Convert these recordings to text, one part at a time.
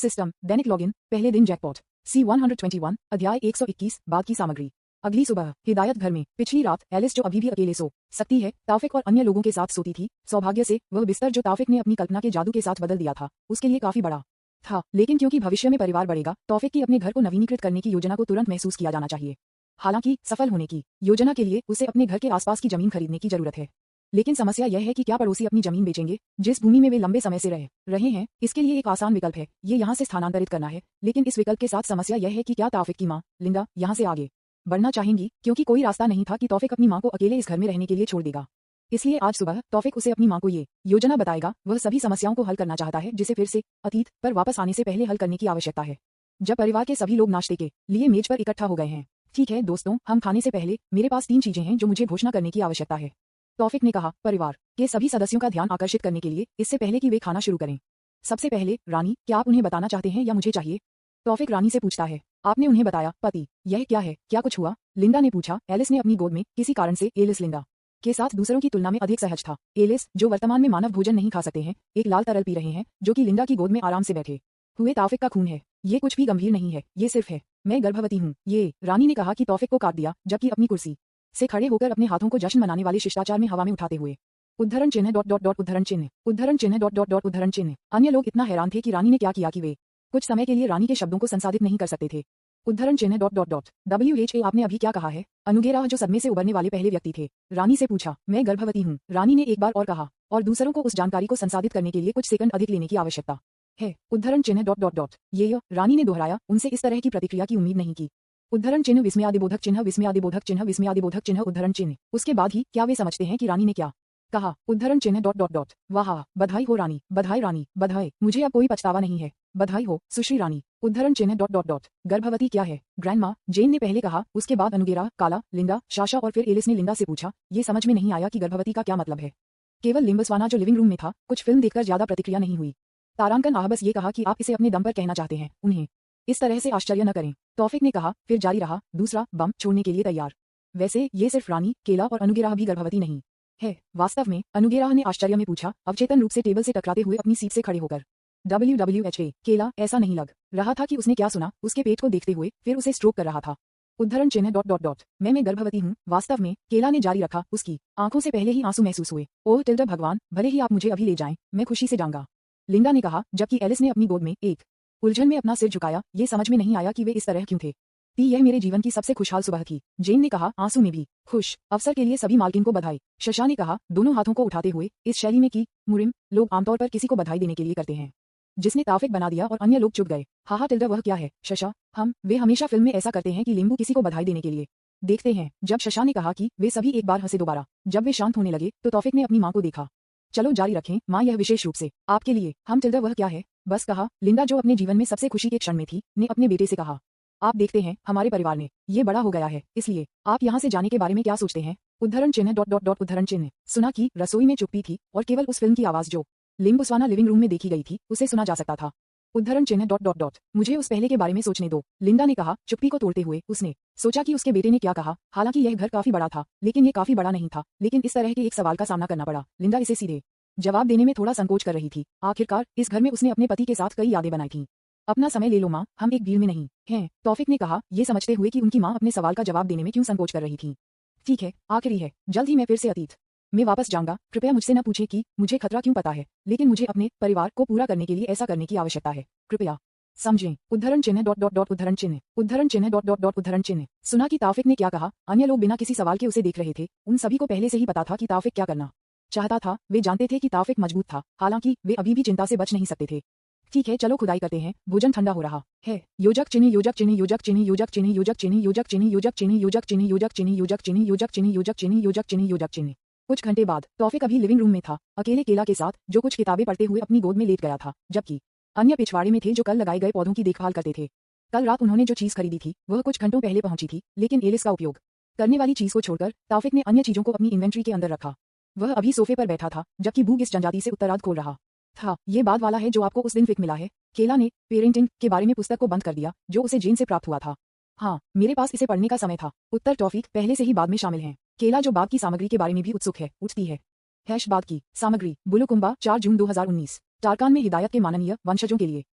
System, दैनिक login, पहले दिन jackpot, C121, अध्याय 121, बाद की सामग्री। अगली सुबह, हिदायत घर में, पिछली रात, एलिस जो अभी भी अकेले सो सकती है, ताफिक और अन्य लोगों के साथ सोती थी। सौभाग्य से, वह बिस्तर जो ताफिक ने अपनी कल्पना के जादू के साथ बदल दिया था, उसके लिए काफी बड़ा था, लेकिन क्योंकि भविष्य में परिवार बढ़ेगा, तौफिक की अपने घर को नवीनीकृत करने की योजना को तुरंत महसूस किया जाना चाहिए। हालांकि, सफल होने की योजना के लिए उसे अपने घर के आसपास की जमीन खरीदने की जरूरत है। लेकिन समस्या यह है कि क्या पड़ोसी अपनी जमीन बेचेंगे, जिस भूमि में वे लंबे समय से रह रहे हैं। इसके लिए एक आसान विकल्प है, ये यहाँ से स्थानांतरित करना है, लेकिन इस विकल्प के साथ समस्या यह है कि क्या तौफिक की माँ, लिंदा, यहाँ से आगे बढ़ना चाहेंगी, क्योंकि कोई रास्ता नहीं था कि तौफिक अपनी माँ को अकेले इस घर में रहने के लिए छोड़ देगा। इसलिए आज सुबह तौफिक उसे अपनी माँ को ये योजना बताएगा। वह सभी समस्याओं को हल करना चाहता है, जिसे फिर से अतीत पर वापस आने से पहले हल करने की आवश्यकता है। जब परिवार के सभी लोग नाश्ते के लिए मेज पर इकट्ठा हो गए हैं। ठीक है दोस्तों, हम खाने से पहले मेरे पास 3 चीजें हैं जो मुझे घोषणा करने की आवश्यकता है, तौफिक ने कहा। परिवार के सभी सदस्यों का ध्यान आकर्षित करने के लिए, इससे पहले कि वे खाना शुरू करें। सबसे पहले, रानी, क्या आप उन्हें बताना चाहते हैं या मुझे चाहिए? तौफिक रानी से पूछता है। आपने उन्हें बताया, पति। यह क्या है, क्या कुछ हुआ? लिंदा ने पूछा। एलिस ने अपनी गोद में, किसी कारण से एलिस लिंदा के साथ दूसरों की तुलना में अधिक सहज था। एलिस, जो वर्तमान में मानव भोजन नहीं खा सकते हैं, एक लाल तरल पी रहे हैं, जो कि लिंदा की गोद में आराम से बैठे हुए तौफिक का खून है। ये कुछ भी गंभीर नहीं है, ये सिर्फ है, मैं गर्भवती हूँ। ये, रानी ने कहा कि तौफिक को काट दिया, जबकि अपनी कुर्सी से खड़े होकर अपने हाथों को जश्न मनाने वाले शिष्टाचार में हवा में उठाते हुए। उद्धरण चिन्ह डॉट डॉट डॉट उद्धरण चिन्ह, उद्धरण चिन्ह डॉट डॉट डॉट उद्धरण चिन्ह। अन्य लोग इतना हैरान थे कि रानी ने क्या किया कि वे कुछ समय के लिए रानी के शब्दों को संसाधित नहीं कर सकते थे। उद्धरण चिन्ह डॉट डॉट डॉट WHA, आपने अभी क्या कहा है? अनुगेरा, जो सदमे से उबरने वाले पहले व्यक्ति थे, रानी से पूछा। मैं गर्भवती हूँ, रानी ने एक बार और कहा, और दूसरों को उस जानकारी को संसाधित करने के लिए कुछ सेकंड अधिक लेने की आवश्यकता है। उद्धरण चिन्ह डॉट डॉट डॉट ये, रानी ने दोहराया। उनसे इस तरह की प्रतिक्रिया की उम्मीद नहीं की। उद्धरण चिन्ह विस्मयादिबोधक चिन्ह विस्मयादिबोधक चिन्ह विस्मयादिबोधक चिन्ह उद्धरण चिन्ह। उसके बाद ही, क्या वे समझते हैं कि रानी ने क्या कहा? उद्धरण चिन्ह डॉट डॉट डॉट वाह, बधाई हो रानी, बधाई रानी, बधाई, मुझे अब कोई पछतावा नहीं है, बधाई हो सुश्री रानी। उद्धरण चिन्ह डॉट डॉट डॉट गर्भवती क्या है? ग्रैंडमा, जेन ने पहले कहा। उसके बाद अनुगेरा, काला, लिंदा, शाशा और फिर एलिस ने लिंदा से पूछा। ये समझ में नहीं आया कि गर्भवती का क्या मतलब है। केवल लिम्बस्वाना, जो लिविंग रूम में था, कुछ फिल्म देखकर ज्यादा प्रतिक्रिया नहीं हुई। तारांकन आह बस ये कहा कि आप इसे अपने दम पर कहना चाहते हैं, उन्हें इस तरह से आश्चर्य न करें। तौफिक ने कहा, फिर जारी रहा। दूसरा, बम छोड़ने के लिए तैयार। वैसे ये सिर्फ रानी, केला और अनुगेरा भी गर्भवती नहीं है। वास्तव में, अनुगेरा ने आश्चर्य में पूछा, अवचेतन रूप से टेबल से टकराते हुए अपनी सीट से खड़े होकर। WWHA, केला, ऐसा नहीं लग रहा था कि उसने क्या सुना, उसके पेट को देखते हुए, फिर उसे स्ट्रोक कर रहा था। उद्धरण चिन्ह डॉट डॉट डॉट मैं गर्भवती हूँ, वास्तव में, केला ने जारी रखा। उसकी आंखों से पहले ही आंसू महसूस हुए। ओह टिल्डर भगवान, भले ही आप मुझे अभी ले जाएं, मैं खुशी से जाऊंगा, लिंदा ने कहा, जबकि एलिस ने अपनी गोद में एक उलझन में अपना सिर झुकाया। ये समझ में नहीं आया कि वे इस तरह क्यों थे। यह मेरे जीवन की सबसे खुशहाल सुबह थी, जेन ने कहा, आंसू में भी खुश। अवसर के लिए सभी मालकिन को बधाई, शशा ने कहा, दोनों हाथों को उठाते हुए, इस शैली में कि मुरिम, लोग आमतौर पर किसी को बधाई देने के लिए करते हैं जिसने तौफिक बना दिया, और अन्य लोग चुप गए। हाहा टिल्डर, वह क्या है शशा? वे हमेशा फिल्म में ऐसा करते हैं कि लिंबू किसी को बधाई देने के लिए देखते हैं। जब शशा ने कहा कि वे सभी एक बार हंसे दोबारा। जब वे शांत होने लगे, तो तौफिक ने अपनी माँ को देखा। चलो जारी रखें माँ, यह विशेष रूप से आपके लिए। हम टिल्डर, वह क्या है? बस कहा, लिंदा, जो अपने जीवन में सबसे खुशी के क्षण में थी, ने अपने बेटे से कहा। आप देखते हैं, हमारे परिवार में ये बड़ा हो गया है, इसलिए आप यहाँ से जाने के बारे में क्या सोचते हैं? उद्धरण चिन्ह डॉट डॉट डॉट उद्धरण चिन्ह। सुना कि रसोई में चुप्पी थी, और केवल उस फिल्म की आवाज जो लिम्बस्वाना लिविंग रूम में देखी गई थी, उसे सुना जा सकता था। उद्धरण चिन्ह डॉट डॉट डॉट मुझे उस पहले के बारे में सोचने दो, लिंदा ने कहा। चुप्पी को तोड़ते हुए उसने सोचा कि उसके बेटे ने क्या कहा। हालांकि यह घर काफी बड़ा था, लेकिन ये काफी बड़ा नहीं था। लेकिन इस तरह के एक सवाल का सामना करना पड़ा। लिंदा इसे सीधे जवाब देने में थोड़ा संकोच कर रही थी। आखिरकार, इस घर में उसने अपने पति के साथ कई यादें बनाई थीं। अपना समय ले लो माँ, हम एक भीड़ में नहीं हैं, तौफिक ने कहा, ये समझते हुए कि उनकी माँ अपने सवाल का जवाब देने में क्यों संकोच कर रही थी। ठीक है, आखिरी है, जल्द ही मैं फिर से अतीत में वापस जाऊंगा। कृपया मुझसे न पूछें कि मुझे खतरा क्यों पता है, लेकिन मुझे अपने परिवार को पूरा करने के लिए ऐसा करने की आवश्यकता है। कृपया समझें। उद्धरण चिन्ह डॉट डॉट डॉट उद्धरण चिन्ह, उद्धरण चिन्ह डॉट डॉट डॉट उद्धरण चिन्ह। सुना कि तौफिक ने क्या कहा। अन्य लोग बिना किसी सवाल के उसे देख रहे थे। उन सभी को पहले से ही पता था कि तौफिक क्या करना चाहता था। वे जानते थे कि तौफिक मजबूत था, हालांकि वे अभी भी चिंता से बच नहीं सकते थे। ठीक है, चलो खुदाई करते हैं, भोजन ठंडा हो रहा है। योजक चिन्ह योजक चिन्ह योजक चिन्ह योजक चिन्ह योजक चिन्ह योजक चिन्ह योजक चिन्ह योजक चिन्ह योजक चिन्ह योजक चिन्ह योजक चिन्ह योजक चिन्ह योजक चिन्ह योजक चिन्ह। कुछ घंटे बाद तौफिक अभी लिविंग रूम में था, अकेले केला के साथ, जो कुछ किताबें पढ़ते हुए अपनी गोद में लेट गया था, जबकि अन्य पिछवाड़े में थे जो कल लगाए गए पौधों की देखभाल करते थे। कल रात उन्होंने जो चीज खरीदी थी, वह कुछ घंटों पहले पहुंची थी, लेकिन एलिस का उपयोग करने वाली चीज को छोड़कर तौफिक ने अन्य चीजों को अपनी इन्वेंट्री के अंदर रखा। वह अभी सोफे पर बैठा था, जबकि बूग इस जनजाति से उत्तरार्ध खोल रहा था। ये बाद वाला है जो आपको उस दिन फिक मिला है। केला ने पेरेंटिंग के बारे में पुस्तक को बंद कर दिया, जो उसे जेन से प्राप्त हुआ था। हाँ, मेरे पास इसे पढ़ने का समय था। उत्तर तौफीक पहले से ही बाद में शामिल हैं। केला, जो बाद की सामग्री के बारे में भी उत्सुक है, उठती है। बाद की सामग्री, बुलुकुंबा, 4 जून 2019। टारकान में हिदायत के माननीय वंशजों के लिए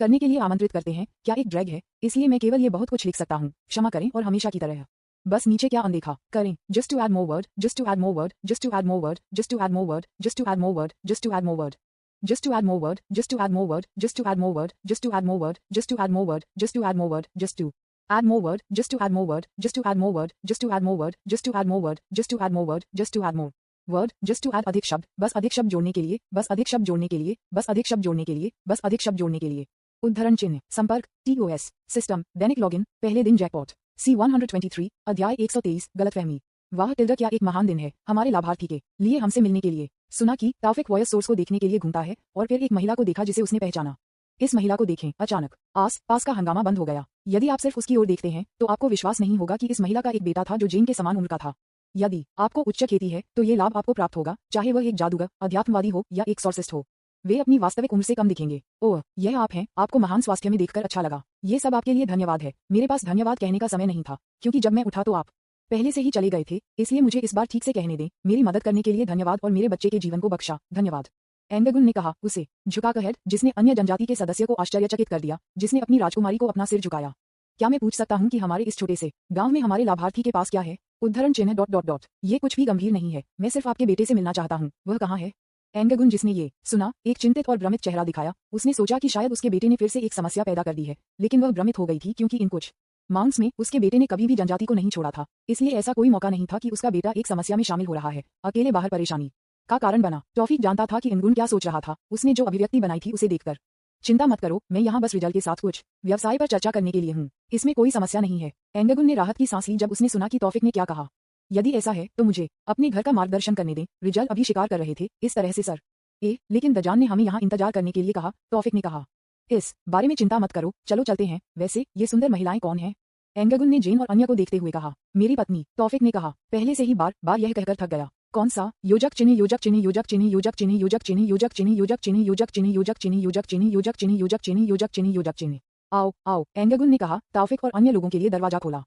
करने के लिए आमंत्रित करते हैं। क्या एक ड्रैग है, इसलिए मैं केवल ये बहुत कुछ लिख सकता हूँ। क्षमा करें और हमेशा की तरह बस नीचे क्या अनदेखा करें। Just to add more word, just to add more word, just to add more word, just to add more word, just to add more word, just to add more word, just to add more word, just to add more word, just to add more word, just to add more word, just to add more word, just to add more word, just to add more word, just to add more word, just to add more word, just to add more word, just to add more word, just to add more word, just to add more word, just to add अधिक शब्द, बस अधिक शब्द जोड़ने के लिए, बस अधिक शब्द जोड़ने के लिए, बस अधिक शब्द जोड़ने के लिए, बस अधिक शब्द जोड़ने के लिए। उद्धरण चिन्ह, संपर्क, TOS, सिस्टम, दैनिक लॉगिन, पहले दिन जैकपॉट, C123, अध्याय 123, गलतफहमी। वाह टिल्डर, क्या एक महान दिन है हमारे लाभार्थी के लिए हमसे मिलने के लिए। सुना कि ताफिक वॉयस सोर्स को देखने के लिए घूमता है और फिर एक महिला को देखा जिसे उसने पहचाना। इस महिला को देखें, अचानक आस पास का हंगामा बंद हो गया। यदि आप सिर्फ उसकी ओर देखते हैं तो आपको विश्वास नहीं होगा कि इस महिला का एक बेटा था जो जेन के समान उम्र का था। यदि आपको उच्च खेती है तो ये लाभ आपको प्राप्त होगा, चाहे वह एक जादूगर, अध्यात्मवादी हो या एक एक्सॉर्सिस्ट हो। वे अपनी वास्तविक उम्र से कम दिखेंगे। ओह, यह आप हैं, आपको महान स्वास्थ्य में देखकर अच्छा लगा। ये सब आपके लिए धन्यवाद है। मेरे पास धन्यवाद कहने का समय नहीं था, क्योंकि जब मैं उठा तो आप पहले से ही चले गए थे, इसलिए मुझे इस बार ठीक से कहने दें। मेरी मदद करने के लिए धन्यवाद और मेरे बच्चे के जीवन को बख्शा, धन्यवाद। एंगगुन ने कहा, उसे झुकाकर हेड, जिसने अन्य जनजाति के सदस्य को आश्चर्यचकित कर दिया, जिसने अपनी राजकुमारी को अपना सिर झुकाया। क्या मैं पूछ सकता हूँ कि हमारे इस छोटे से गांव में हमारे लाभार्थी के पास क्या है? उद्धरण चिन्ह डॉट डॉट डॉट। ये कुछ भी गंभीर नहीं है, मैं सिर्फ आपके बेटे से मिलना चाहता हूँ। वह कहाँ है? एंगगुन, जिसने ये सुना, एक चिंतित और भ्रमित चेहरा दिखाया। उसने सोचा कि शायद उसके बेटे ने फिर से एक समस्या पैदा कर दी है, लेकिन वह भ्रमित हो गई थी क्योंकि इन कुछ मांग्स में उसके बेटे ने कभी भी जनजाति को नहीं छोड़ा था, इसलिए ऐसा कोई मौका नहीं था कि उसका बेटा एक समस्या में शामिल हो रहा है। अकेले बाहर परेशानी का कारण बना। टॉफिक जानता था कि एंगगुन क्या सोच रहा था। उसने जो अभिव्यक्ति बनाई थी उसे देखकर, चिंता मत करो, मैं यहाँ बस रिजल्ट के साथ कुछ व्यवसाय पर चर्चा करने के लिए हूँ, इसमें कोई समस्या नहीं है। एंगगुन ने राहत की सांस ली जब उसने सुना कि टॉफिक ने क्या कहा। यदि ऐसा है तो मुझे अपने घर का मार्गदर्शन करने दें। रिजल्ट अभी शिकार कर रहे थे, इस तरह से सर। लेकिन दजान ने हमें यहाँ इंतजार करने के लिए कहा, टॉफिक ने कहा। इस बारे में चिंता मत करो, चलो चलते हैं। वैसे ये सुंदर महिलाएं कौन हैं? एंगगुन ने जेन और अन्य को देखते हुए कहा, मेरी पत्नी, टॉफिक ने कहा, पहले से ही बार बार यह कहकर थक गया। कौन सा? योजक चिन्ह, योजक चिन्ह, योजक चिन्ह, योजक चिन्ह, योजक चिन्ह, योजक चिन्ह, योजक चिन्ह, योजक चिन्ह, योजक चिन्ह, योजक चिन्ह, योजक चिन्ह, योजक चिन्ह, योजक चिन्ह, योजक चिन्ह। आओ आओ, एंगगुन ने कहा। टॉफिक और अन्य लोगों के लिए दरवाजा खोला।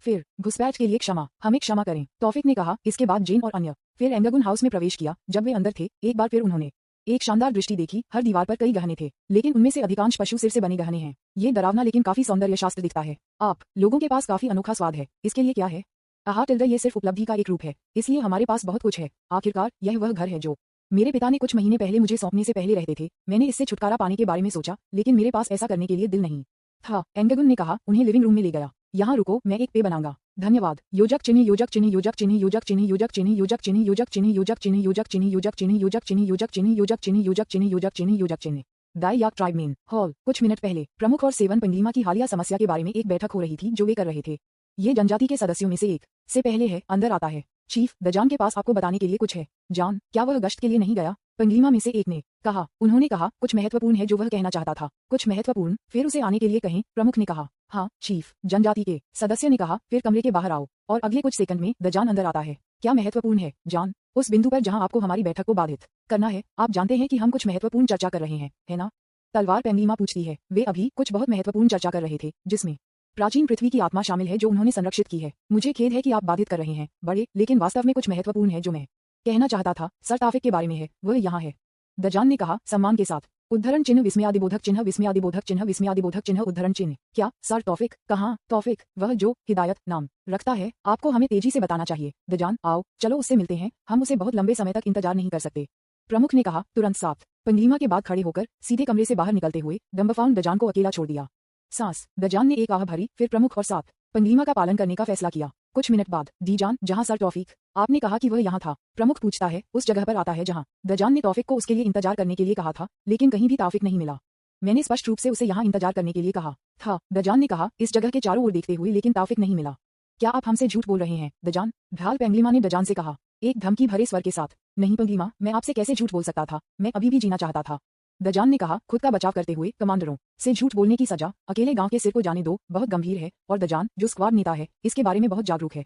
फिर घुसपैठ के लिए क्षमा, हमें क्षमा करें, टॉफिक ने कहा। इसके बाद जेन और अन्य फिर एंगगुन हाउस में प्रवेश किया। जब वे अंदर थे, एक बार फिर उन्होंने एक शानदार दृष्टि देखी। हर दीवार पर कई गहने थे, लेकिन उनमें से अधिकांश पशु सिर से बने गहने हैं। ये डरावना लेकिन काफी सौंदर्य शास्त्र दिखता है। आप लोगों के पास काफी अनोखा स्वाद है। इसके लिए क्या है? आहा टिल्डर, ये सिर्फ उपलब्धि का एक रूप है, इसलिए हमारे पास बहुत कुछ है। आखिरकार यह वह घर है जो मेरे पिता ने कुछ महीने पहले मुझे सौंपने से पहले रहते थे। मैंने इससे छुटकारा पाने के बारे में सोचा, लेकिन मेरे पास ऐसा करने के लिए दिल नहीं था। एंगगुन ने कहा, उन्हें लिविंग रूम में ले गया। यहाँ रुको, मैं एक पे बनाऊंगा। धन्यवाद। योजक चिन्ह, योजक चिन्ह, योजक चिन्ह, योजक चिन्ह, योजक चिन्ह, योजक चिन्ह, योजक चिन्ह, योजक चिन्ह, योजक चिन्ह, योजक चिन्ह, योजक चिन्ह, योजक चिन्ह, योजक चिन्ह, योजक चिन्ह, योजक चिन्ह, योजक चिन्ह। दाईयाक ट्राइब मेन हॉल। कुछ मिनट पहले प्रमुख और सेवन पंगलीमा की हालिया समस्या के बारे में एक बैठक हो रही थी जो वे कर रहे थे। ये जनजाति के सदस्यों में से एक से पहले है, अंदर आता है। चीफ, दजान के पास आपको बताने के लिए कुछ है। जान, क्या वह गश्त के लिए नहीं गया? पंगलीमा में से एक ने कहा। उन्होंने कहा, कुछ महत्वपूर्ण है जो वह कहना चाहता था। कुछ महत्वपूर्ण? फिर उसे आने के लिए कहें, प्रमुख ने कहा। हाँ चीफ, जनजाति के सदस्य ने कहा। फिर कमरे के बाहर आओ। और अगले कुछ सेकंड में दजान अंदर आता है। क्या महत्वपूर्ण है, जान? उस बिंदु पर जहां आपको हमारी बैठक को बाधित करना है। आप जानते हैं कि हम कुछ महत्वपूर्ण चर्चा कर रहे हैं, है ना? तलवार पंगलीमा पूछती है। वे अभी कुछ बहुत महत्वपूर्ण चर्चा कर रहे थे, जिसमें प्राचीन पृथ्वी की आत्मा शामिल है जो उन्होंने संरक्षित की है। मुझे खेद है कि आप बाधित कर रहे हैं, बड़े, लेकिन वास्तव में कुछ महत्वपूर्ण है जो मैं कहना चाहता था। सर टॉफिक के बारे में है, वह यहाँ है। दजान ने कहा, सम्मान के साथ। उद्धरण चिन्ह, विस्मयादिबोधक चिन्ह, विस्मयादिबोधक चिन्ह, विस्मयादिबोधक चिन्ह, उद्धरण चिन्ह। क्या सर टॉफिक? कहाँ टॉफिक? वह जो हिदायत नाम रखता है। आपको हमें तेजी से बताना चाहिए। दजान, आओ चलो उससे मिलते हैं, हम उसे बहुत लंबे समय तक इंतजार नहीं कर सकते। प्रमुख ने कहा। तुरंत साथ पंगलीमा के बाद खड़े होकर सीधे कमरे से बाहर निकलते हुए डम्बफाउंड दजान को अकेला छोड़ दिया। सांस दजान ने एक आह भरी, फिर प्रमुख और साथ पंगलीमा का पालन करने का फैसला किया। कुछ मिनट बाद दीजान, जहां सर टॉफिक? आपने कहा कि वह यहाँ था, प्रमुख पूछता है। उस जगह पर आता है जहां दजान ने टॉफिक को उसके लिए इंतजार करने के लिए कहा था, लेकिन कहीं भी टॉफिक नहीं मिला। मैंने स्पष्ट रूप से उसे यहाँ इंतजार करने के लिए कहा था, दजान ने कहा, इस जगह के चारों ओर देखते हुए, लेकिन टॉफिक नहीं मिला। क्या आप हमसे झूठ बोल रहे हैं, दजान? भ्याल पंगलीमा ने दजान से कहा, एक धमकी भरे स्वर के साथ। नहीं पंगलीमा, मैं आपसे कैसे झूठ बोल सकता था? मैं अभी भी जीना चाहता था। दजान ने कहा, खुद का बचाव करते हुए। कमांडरों से झूठ बोलने की सजा अकेले गांव के सिर को जाने दो, बहुत गंभीर है। और दजान, जो स्क्वाड नेता है, इसके बारे में बहुत जागरूक है।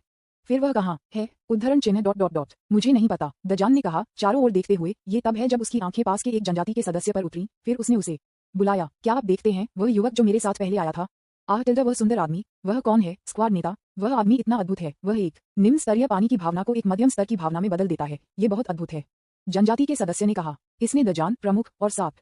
फिर वह कहाँ है? उद्धरण चिन्ह डॉट डॉट डॉट। मुझे नहीं पता, दजान ने कहा, चारों ओर देखते हुए। ये तब है जब उसकी आंखें पास के एक जनजाति के सदस्य पर उतरी। फिर उसने उसे बुलाया। क्या आप देखते हैं, वह युवक जो मेरे साथ पहले आया था? आह टिल्डा, वह सुंदर आदमी। वह कौन है? स्क्वाड नेता। वह आदमी इतना अद्भुत है, वह एक निम्न स्तरीय पानी की भावना को एक मध्यम स्तर की भावना में बदल देता है। ये बहुत अद्भुत है, जनजाति के सदस्य ने कहा। इसने दजान, प्रमुख और साथ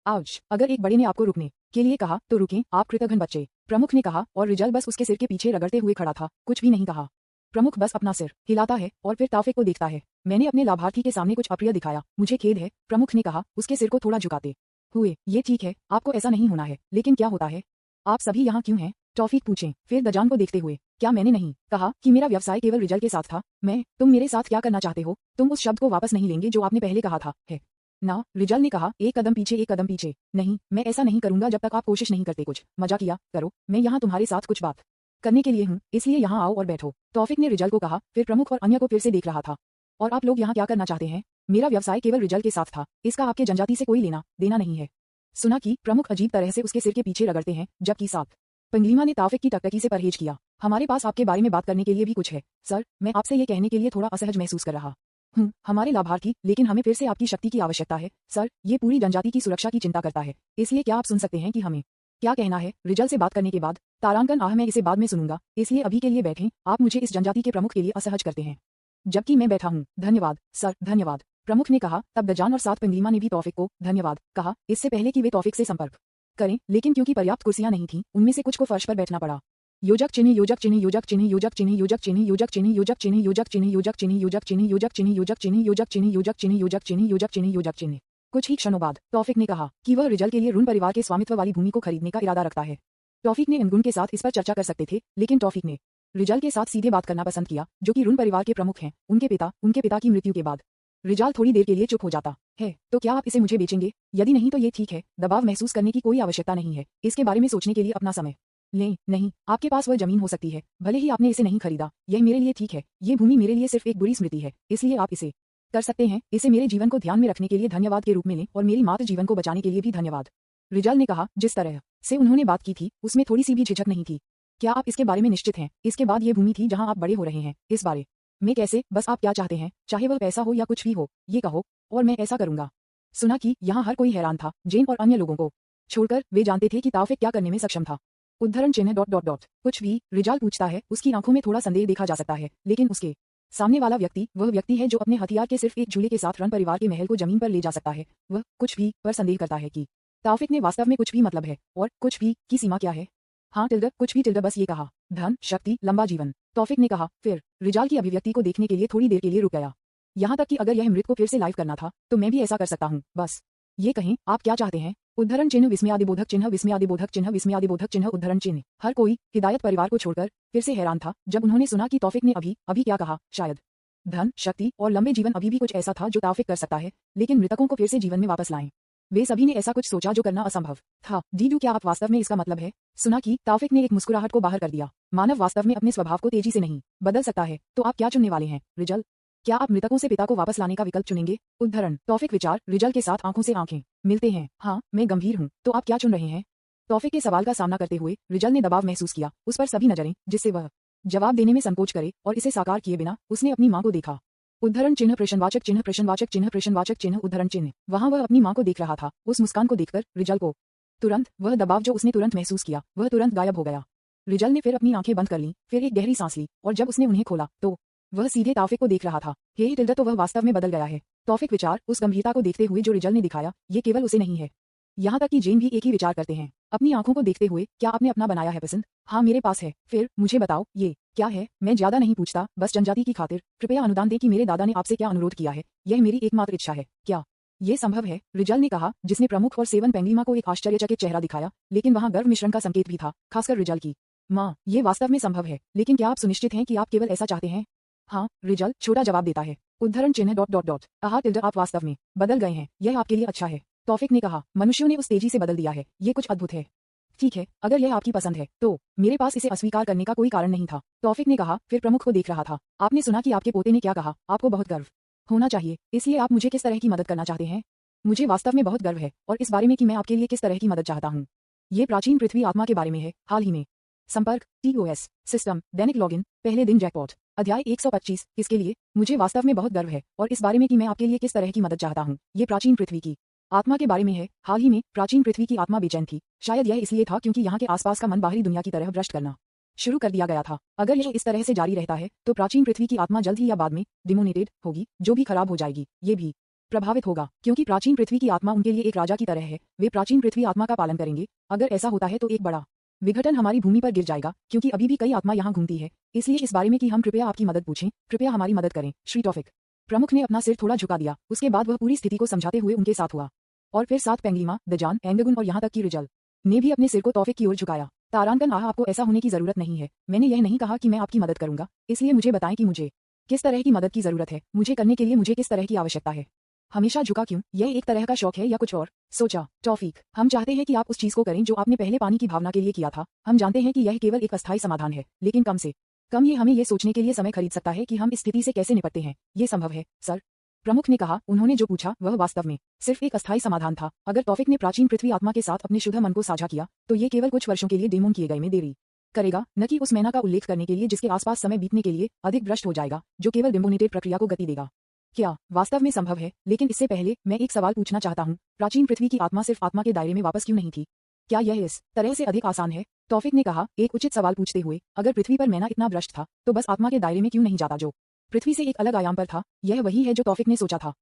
आज अगर एक बड़े ने आपको रुकने के लिए कहा तो रुकें, आप कृतघ्न बच्चे, प्रमुख ने कहा और रिजल बस उसके सिर के पीछे रगड़ते हुए खड़ा था, कुछ भी नहीं कहा। प्रमुख बस अपना सिर हिलाता है और फिर ताफिक को देखता है। मैंने अपने लाभार्थी के सामने कुछ अप्रिय दिखाया, मुझे खेद है, प्रमुख ने कहा उसके सिर को थोड़ा झुकाते हुए। ये ठीक है, आपको ऐसा नहीं होना है, लेकिन क्या होता है? आप सभी यहाँ क्यों हैं? टॉफिक पूछें, फिर दजान को देखते हुए। क्या मैंने नहीं कहा कि मेरा व्यवसाय केवल रिजल के साथ था? तुम मेरे साथ क्या करना चाहते हो? तुम उस शब्द को वापस नहीं लेंगे जो आपने पहले कहा था, है ना? रिजल ने कहा, एक कदम पीछे, एक कदम पीछे। नहीं, मैं ऐसा नहीं करूंगा जब तक आप कोशिश नहीं करते। कुछ मजा किया करो, मैं यहाँ तुम्हारे साथ कुछ बात करने के लिए हूँ, इसलिए यहाँ आओ और बैठो। टॉफिक ने रिजल को कहा, फिर प्रमुख और अन्य को फिर से देख रहा था। और आप लोग यहाँ क्या करना चाहते हैं? मेरा व्यवसाय केवल रिजल के साथ था, इसका आपके जनजाति से कोई लेना देना नहीं है। सुना कि प्रमुख अजीब तरह से उसके सिर के पीछे रगड़ते हैं, जबकि साथ पंगलीमा ने ताफिक की टकटकी से परहेज किया। हमारे पास आपके बारे में बात करने के लिए भी कुछ है सर, मैं आपसे ये कहने के लिए थोड़ा असहज महसूस कर रहा हूँ। हमारे लाभार्थी, लेकिन हमें फिर से आपकी शक्ति की आवश्यकता है सर, ये पूरी जनजाति की सुरक्षा की चिंता करता है, इसलिए क्या आप सुन सकते हैं कि हमें क्या कहना है? रिजल से बात करने के बाद तारांकन मैं इसे बाद में सुनूंगा, इसलिए अभी के लिए बैठें। आप मुझे इस जनजाति के प्रमुख के लिए असहज करते हैं, जबकि मैं बैठा हूँ। धन्यवाद सर, धन्यवाद, प्रमुख ने कहा। तब दजान और साथ पंगलीमा ने भी तौफिक को धन्यवाद कहा, इससे पहले कि वे तौफिक से संपर्क करें, लेकिन क्योंकि पर्याप्त कुर्सियां नहीं थीं, उनमें से कुछ को फर्श पर बैठना पड़ा। योजक चिन्ह, योजक चिन्ह, योजक चिन्ह, योजक चिन्ह, योजक चिन्ह, योजक चिन्ह, योजक चिन्ह, योजक चिन्ह, योजक चिन्ह, योजक चिन्ह, योजक चिन्ह, योजक चिन्ह, योजक चिन्ह, योजक चिन्ह, योजक चिन्ह, योजक चिन्ह, योजक चिन्ह। कुछ ही क्षणों बाद तौफिक ने कहा कि वह रिजल के लिए रून परिवार के स्वामित्व वाली भूमि को खरीदने का इरादा रखता है। टॉफिक ने इनगुन के साथ इस पर चर्चा कर सकते थे, लेकिन टॉफिक ने रिजल के साथ सीधे बात करना पसंद किया, जो कि रून परिवार के प्रमुख हैं। उनके पिता की मृत्यु के बाद रिजाल थोड़ी देर के लिए चुप हो जाता है। तो क्या आप इसे मुझे बेचेंगे? यदि नहीं तो ये ठीक है, दबाव महसूस करने की कोई आवश्यकता नहीं है, इसके बारे में सोचने के लिए अपना समय लें। नहीं, आपके पास वह जमीन हो सकती है, भले ही आपने इसे नहीं खरीदा, यह मेरे लिए ठीक है। ये भूमि मेरे लिए सिर्फ एक बुरी स्मृति है, इसलिए आप इसे कर सकते हैं। इसे मेरे जीवन को ध्यान में रखने के लिए धन्यवाद के रूप में लें, और मेरी मातृ जीवन को बचाने के लिए भी धन्यवाद। रिजल ने कहा, जिस तरह से उन्होंने बात की थी उसमें थोड़ी सी भी झिझक नहीं थी। क्या आप इसके बारे में निश्चित हैं? इसके बाद ये भूमि थी जहां आप बड़े हो रहे हैं, इस बारे में कैसे? बस आप क्या चाहते हैं, चाहे वह पैसा हो या कुछ भी हो, ये कहो और मैं ऐसा करूंगा। सुना कि यहाँ हर कोई हैरान था, जेन और अन्य लोगों को छोड़कर। वे जानते थे कि ताफिक क्या करने में सक्षम था। उद्धरण चिन्ह ... कुछ भी? रिजाल पूछता है। उसकी आंखों में थोड़ा संदेह देखा जा सकता है, लेकिन उसके सामने वाला व्यक्ति वह व्यक्ति है जो अपने हथियार के सिर्फ एक झूले के साथ रन परिवार के महल को जमीन पर ले जा सकता है। वह कुछ भी पर संदेह करता है कि ताफिक ने वास्तव में कुछ भी मतलब है, और कुछ भी की सीमा क्या है? हाँ कुछ भी बस ये कहा, धन, शक्ति, लंबा जीवन, तौफिक ने कहा। फिर रिजाल की अभिव्यक्ति को देखने के लिए थोड़ी देर के लिए रुक गया। यहाँ तक कि अगर यह मृत को फिर से लाइव करना था तो मैं भी ऐसा कर सकता हूँ। बस ये कहें, आप क्या चाहते हैं? उद्धरण चिन्ह, विस्मयादिबोधक चिन्ह, विस्मयादिबोधक चिन्ह, विस्मयादिबोधक चिन्ह, उद्धरण चिन्ह। हर कोई हिदायत परिवार को छोड़कर फिर से हैरान था जब उन्होंने सुना कि तौफिक ने अभी क्या कहा। शायद धन, शक्ति और लंबे जीवन अभी भी कुछ ऐसा था जो तौफिक कर सकता है, लेकिन मृतकों को फिर से जीवन में वापस लाएं। वे सभी ने ऐसा कुछ सोचा जो करना असंभव था। डीडू, क्या आप वास्तव में इसका मतलब है? सुना कि तौफिक ने एक मुस्कुराहट को बाहर कर दिया। मानव वास्तव में अपने स्वभाव को तेजी से नहीं बदल सकता है, तो आप क्या चुनने वाले हैं? रिजल, क्या आप मृतकों से पिता को वापस लाने का विकल्प चुनेंगे? उद्धरण, तौफिक विचार। रिजल के साथ आंखों से आंखें मिलते हैं। हाँ, मैं गंभीर हूँ, तो आप क्या चुन रहे हैं? तौफिक के सवाल का सामना करते हुए रिजल ने दबाव महसूस किया, उस पर सभी नजरें, जिससे वह जवाब देने में संकोच करे, और इसे साकार किए बिना उसने अपनी मां को देखा। उद्धरण चिन्ह, प्रश्नवाचक चिन्ह, प्रश्नवाचक चिन्ह, प्रश्नवाचक चिन्ह, उद्धरण चिन्ह। वहां वह अपनी मां को देख रहा था। उस मुस्कान को देखकर रिजल को तुरंत वह दबाव जो उसने तुरंत महसूस किया वह तुरंत गायब हो गया। रिजल ने फिर अपनी आंखें बंद कर लीं, फिर एक गहरी सांस ली, और जब उसने उन्हें खोला तो वह सीधे तौफिक को देख रहा था। हे टिल्डा, तो वह वास्तव में बदल गया है। तौफिक विचार, उस गंभीरता को देखते हुए जो रिजल ने दिखाया, ये केवल उसे नहीं है, यहाँ तक कि जेन भी एक ही विचार करते हैं। अपनी आंखों को देखते हुए, क्या आपने अपना बनाया है पसंद? हाँ, मेरे पास है। फिर मुझे बताओ, ये क्या है? मैं ज्यादा नहीं पूछता, बस जनजाति की खातिर कृपया अनुदान दे कि मेरे दादा ने आपसे क्या अनुरोध किया है। यह मेरी एकमात्र इच्छा है। क्या ये संभव है? रिजल ने कहा, जिसने प्रमुख और सेवन पेंगलीमा को एक आश्चर्यचकित चेहरा दिखाया, लेकिन वहां गर्व मिश्रण का संकेत भी था, खासकर रिजल की माँ। ये वास्तव में संभव है, लेकिन क्या आप सुनिश्चित हैं कि आप केवल ऐसा चाहते हैं? हाँ, रिजल छोटा जवाब देता है। उद्धरण चिन्ह ... टिल्डा, आप वास्तव में बदल गए हैं, यह आपके लिए अच्छा है। तौफिक ने कहा, मनुष्यों ने उस तेजी से बदल दिया है, ये कुछ अद्भुत है। ठीक है, अगर यह आपकी पसंद है तो मेरे पास इसे अस्वीकार करने का कोई कारण नहीं था। तौफिक ने कहा, फिर प्रमुख को देख रहा था। आपने सुना कि आपके पोते ने क्या कहा? आपको बहुत गर्व होना चाहिए, इसलिए आप मुझे किस तरह की मदद करना चाहते हैं? मुझे वास्तव में बहुत गर्व है, और इस बारे में कि मैं आपके लिए किस तरह की मदद चाहता हूँ। ये प्राचीन पृथ्वी आत्मा के बारे में है। हाल ही में संपर्क TOS सिस्टम, दैनिक लॉगिन, पहले दिन जैकपॉट, अध्याय 125। इसके लिए मुझे वास्तव में बहुत गर्व है, और इस बारे में कि मैं आपके लिए किस तरह की मदद चाहता हूँ। ये प्राचीन पृथ्वी की आत्मा के बारे में है। हाल ही में प्राचीन पृथ्वी की आत्मा बेचैन थी। शायद यह इसलिए था क्योंकि यहाँ के आसपास का मन बाहरी दुनिया की तरह भ्रष्ट करना शुरू कर दिया गया था। अगर यह इस तरह से जारी रहता है तो प्राचीन पृथ्वी की आत्मा जल्द ही या बाद में डिमोनेटेड होगी, जो भी खराब हो जाएगी। ये भी प्रभावित होगा, क्योंकि प्राचीन पृथ्वी की आत्मा उनके लिए एक राजा की तरह है। वे प्राचीन पृथ्वी आत्मा का पालन करेंगे। अगर ऐसा होता है तो एक बड़ा विघटन हमारी भूमि पर गिर जाएगा, क्योंकि अभी भी कई आत्मा यहाँ घूमती है। इसलिए इस बारे में कि हम कृपया आपकी मदद पूछें, कृपया हमारी मदद करें। श्री टॉफिक प्रमुख ने अपना सिर थोड़ा झुका दिया। उसके बाद वह पूरी स्थिति को समझाते हुए उनके साथ हुआ। और फिर साथ पेंगलिमा, दजान, एंगगुन और यहाँ तक कि रिजल ने भी अपने सिर को तौफिक की ओर झुकाया। तारांकन, आपको ऐसा होने की जरूरत नहीं है। मैंने यह नहीं कहा कि मैं आपकी मदद करूंगा, इसलिए मुझे बताएं कि मुझे किस तरह की मदद की जरूरत है। मुझे करने के लिए मुझे किस तरह की आवश्यकता है। हमेशा झुका क्यों? यह एक तरह का शौक है या कुछ और? सोचा टॉफिक, हम चाहते हैं कि आप उस चीज को करें जो आपने पहले पानी की भावना के लिए किया था। हम जानते हैं कि यह केवल एक अस्थायी समाधान है, लेकिन कम से कम ये हमें यह सोचने के लिए समय खरीद सकता है कि हम इस स्थिति से कैसे निपटते हैं। ये संभव है, सर? प्रमुख ने कहा। उन्होंने जो पूछा वह वास्तव में सिर्फ एक अस्थायी समाधान था। अगर तौफिक ने प्राचीन पृथ्वी आत्मा के साथ अपने शुद्ध मन को साझा किया तो ये केवल कुछ वर्षों के लिए डेमोन किए गए में देरी करेगा, न कि उस मैना का उल्लेख करने के लिए जिसके आसपास समय बीतने के लिए अधिक भ्रष्ट हो जाएगा, जो केवल डिम्बोनेटेड प्रक्रिया को गति देगा। क्या वास्तव में संभव है? लेकिन इससे पहले मैं एक सवाल पूछना चाहता हूँ। प्राचीन पृथ्वी की आत्मा सिर्फ आत्मा के दायरे में वापस क्यों नहीं थी? क्या यह इस तरह से अधिक आसान है? तौफिक ने कहा, एक उचित सवाल पूछते हुए, अगर पृथ्वी पर मैना इतना भ्रष्ट था तो बस आत्मा के दायरे में क्यों नहीं जाता जो पृथ्वी से एक अलग आयाम पर था? यह वही है जो तौफिक ने सोचा था।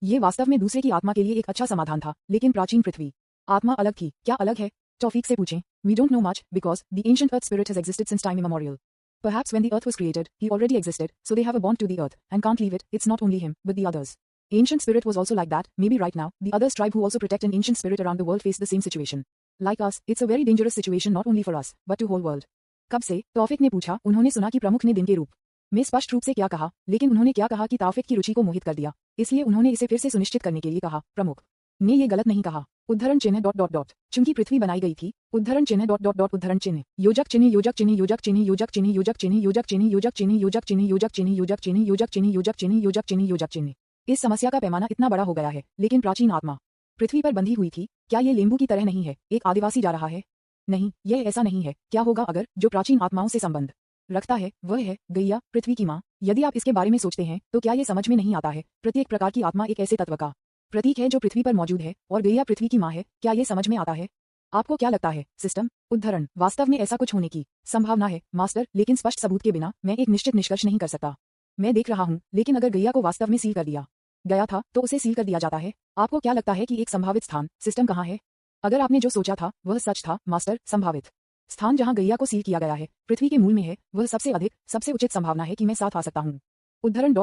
ये वास्तव में दूसरे की आत्मा के लिए एक अच्छा समाधान था, लेकिन प्राचीन पृथ्वी आत्मा अलग थी। क्या अलग है? टॉफिक से पूछें। We don't know much because the ancient earth spirit has existed since time immemorial. Perhaps when the earth was created, he already existed, so they have a bond to the earth and can't leave it. It's not only him, but the others. Ancient spirit was also like that. Maybe right now, the others tribe who also protect an ancient spirit around the world face the same situation. Like us, it's a very dangerous situation not only for us, but to whole world. कब से? तौफिक ने पूछा। उन्होंने सुना कि प्रमुख ने दिन के रूप में स्पष्ट रूप से क्या कहा, लेकिन उन्होंने क्या कहा कि तौफिक की रुचि को मोहित कर दिया, इसलिए उन्होंने इसे फिर से सुनिश्चित करने के लिए कहा। प्रमुख ने ये गलत नहीं कहा। उद्धरण चिन्ह ... चूंकि पृथ्वी बनाई गई थी। उद्धरण चिन्ह ... उद्धरण चिन्ह योजक चिन्ह योजक चिन्ह योजक चिन्ह योजक चिन्ह योजक चिन्ह योजक चिन्ह योजक चिन्ह योजक चिन्ह योजक चिन्ह योजक चिन्ह योजक चिन्ह योजक चिन्ह योजक चिन्ह योजक चिन्ह। इस समस्या का पैमाना इतना बड़ा हो गया है, लेकिन प्राचीन आत्मा पृथ्वी पर बंधी हुई थी। क्या ये लेम्बू की तरह नहीं है? एक आदिवासी जा रहा है? नहीं, यह ऐसा नहीं है। क्या होगा अगर जो प्राचीन आत्माओं से संबंध रखता है वह है गैया, पृथ्वी की माँ? यदि आप इसके बारे में सोचते हैं तो क्या ये समझ में नहीं आता है? प्रत्येक प्रकार की आत्मा एक ऐसे तत्व का प्रतीक है जो पृथ्वी पर मौजूद है, और गैया पृथ्वी की माँ है। क्या ये समझ में आता है? आपको क्या लगता है, सिस्टम? उद्धरण, वास्तव में ऐसा कुछ होने की संभावना है मास्टर, लेकिन स्पष्ट सबूत के बिना मैं एक निश्चित निष्कर्ष नहीं कर सकता। मैं देख रहा हूँ, लेकिन अगर गैया को वास्तव में सील कर दिया गया था तो उसे सील कर दिया जाता है। आपको क्या लगता है कि एक संभावित स्थान, सिस्टम कहाँ है? अगर आपने जो सोचा था वह सच था मास्टर, संभावित स्थान जहाँ गैया को सील किया गया है पृथ्वी के मूल में है, वह सबसे अधिक सबसे उचित संभावना है कि मैं साथ आ सकता हूँ। उद्धरण ...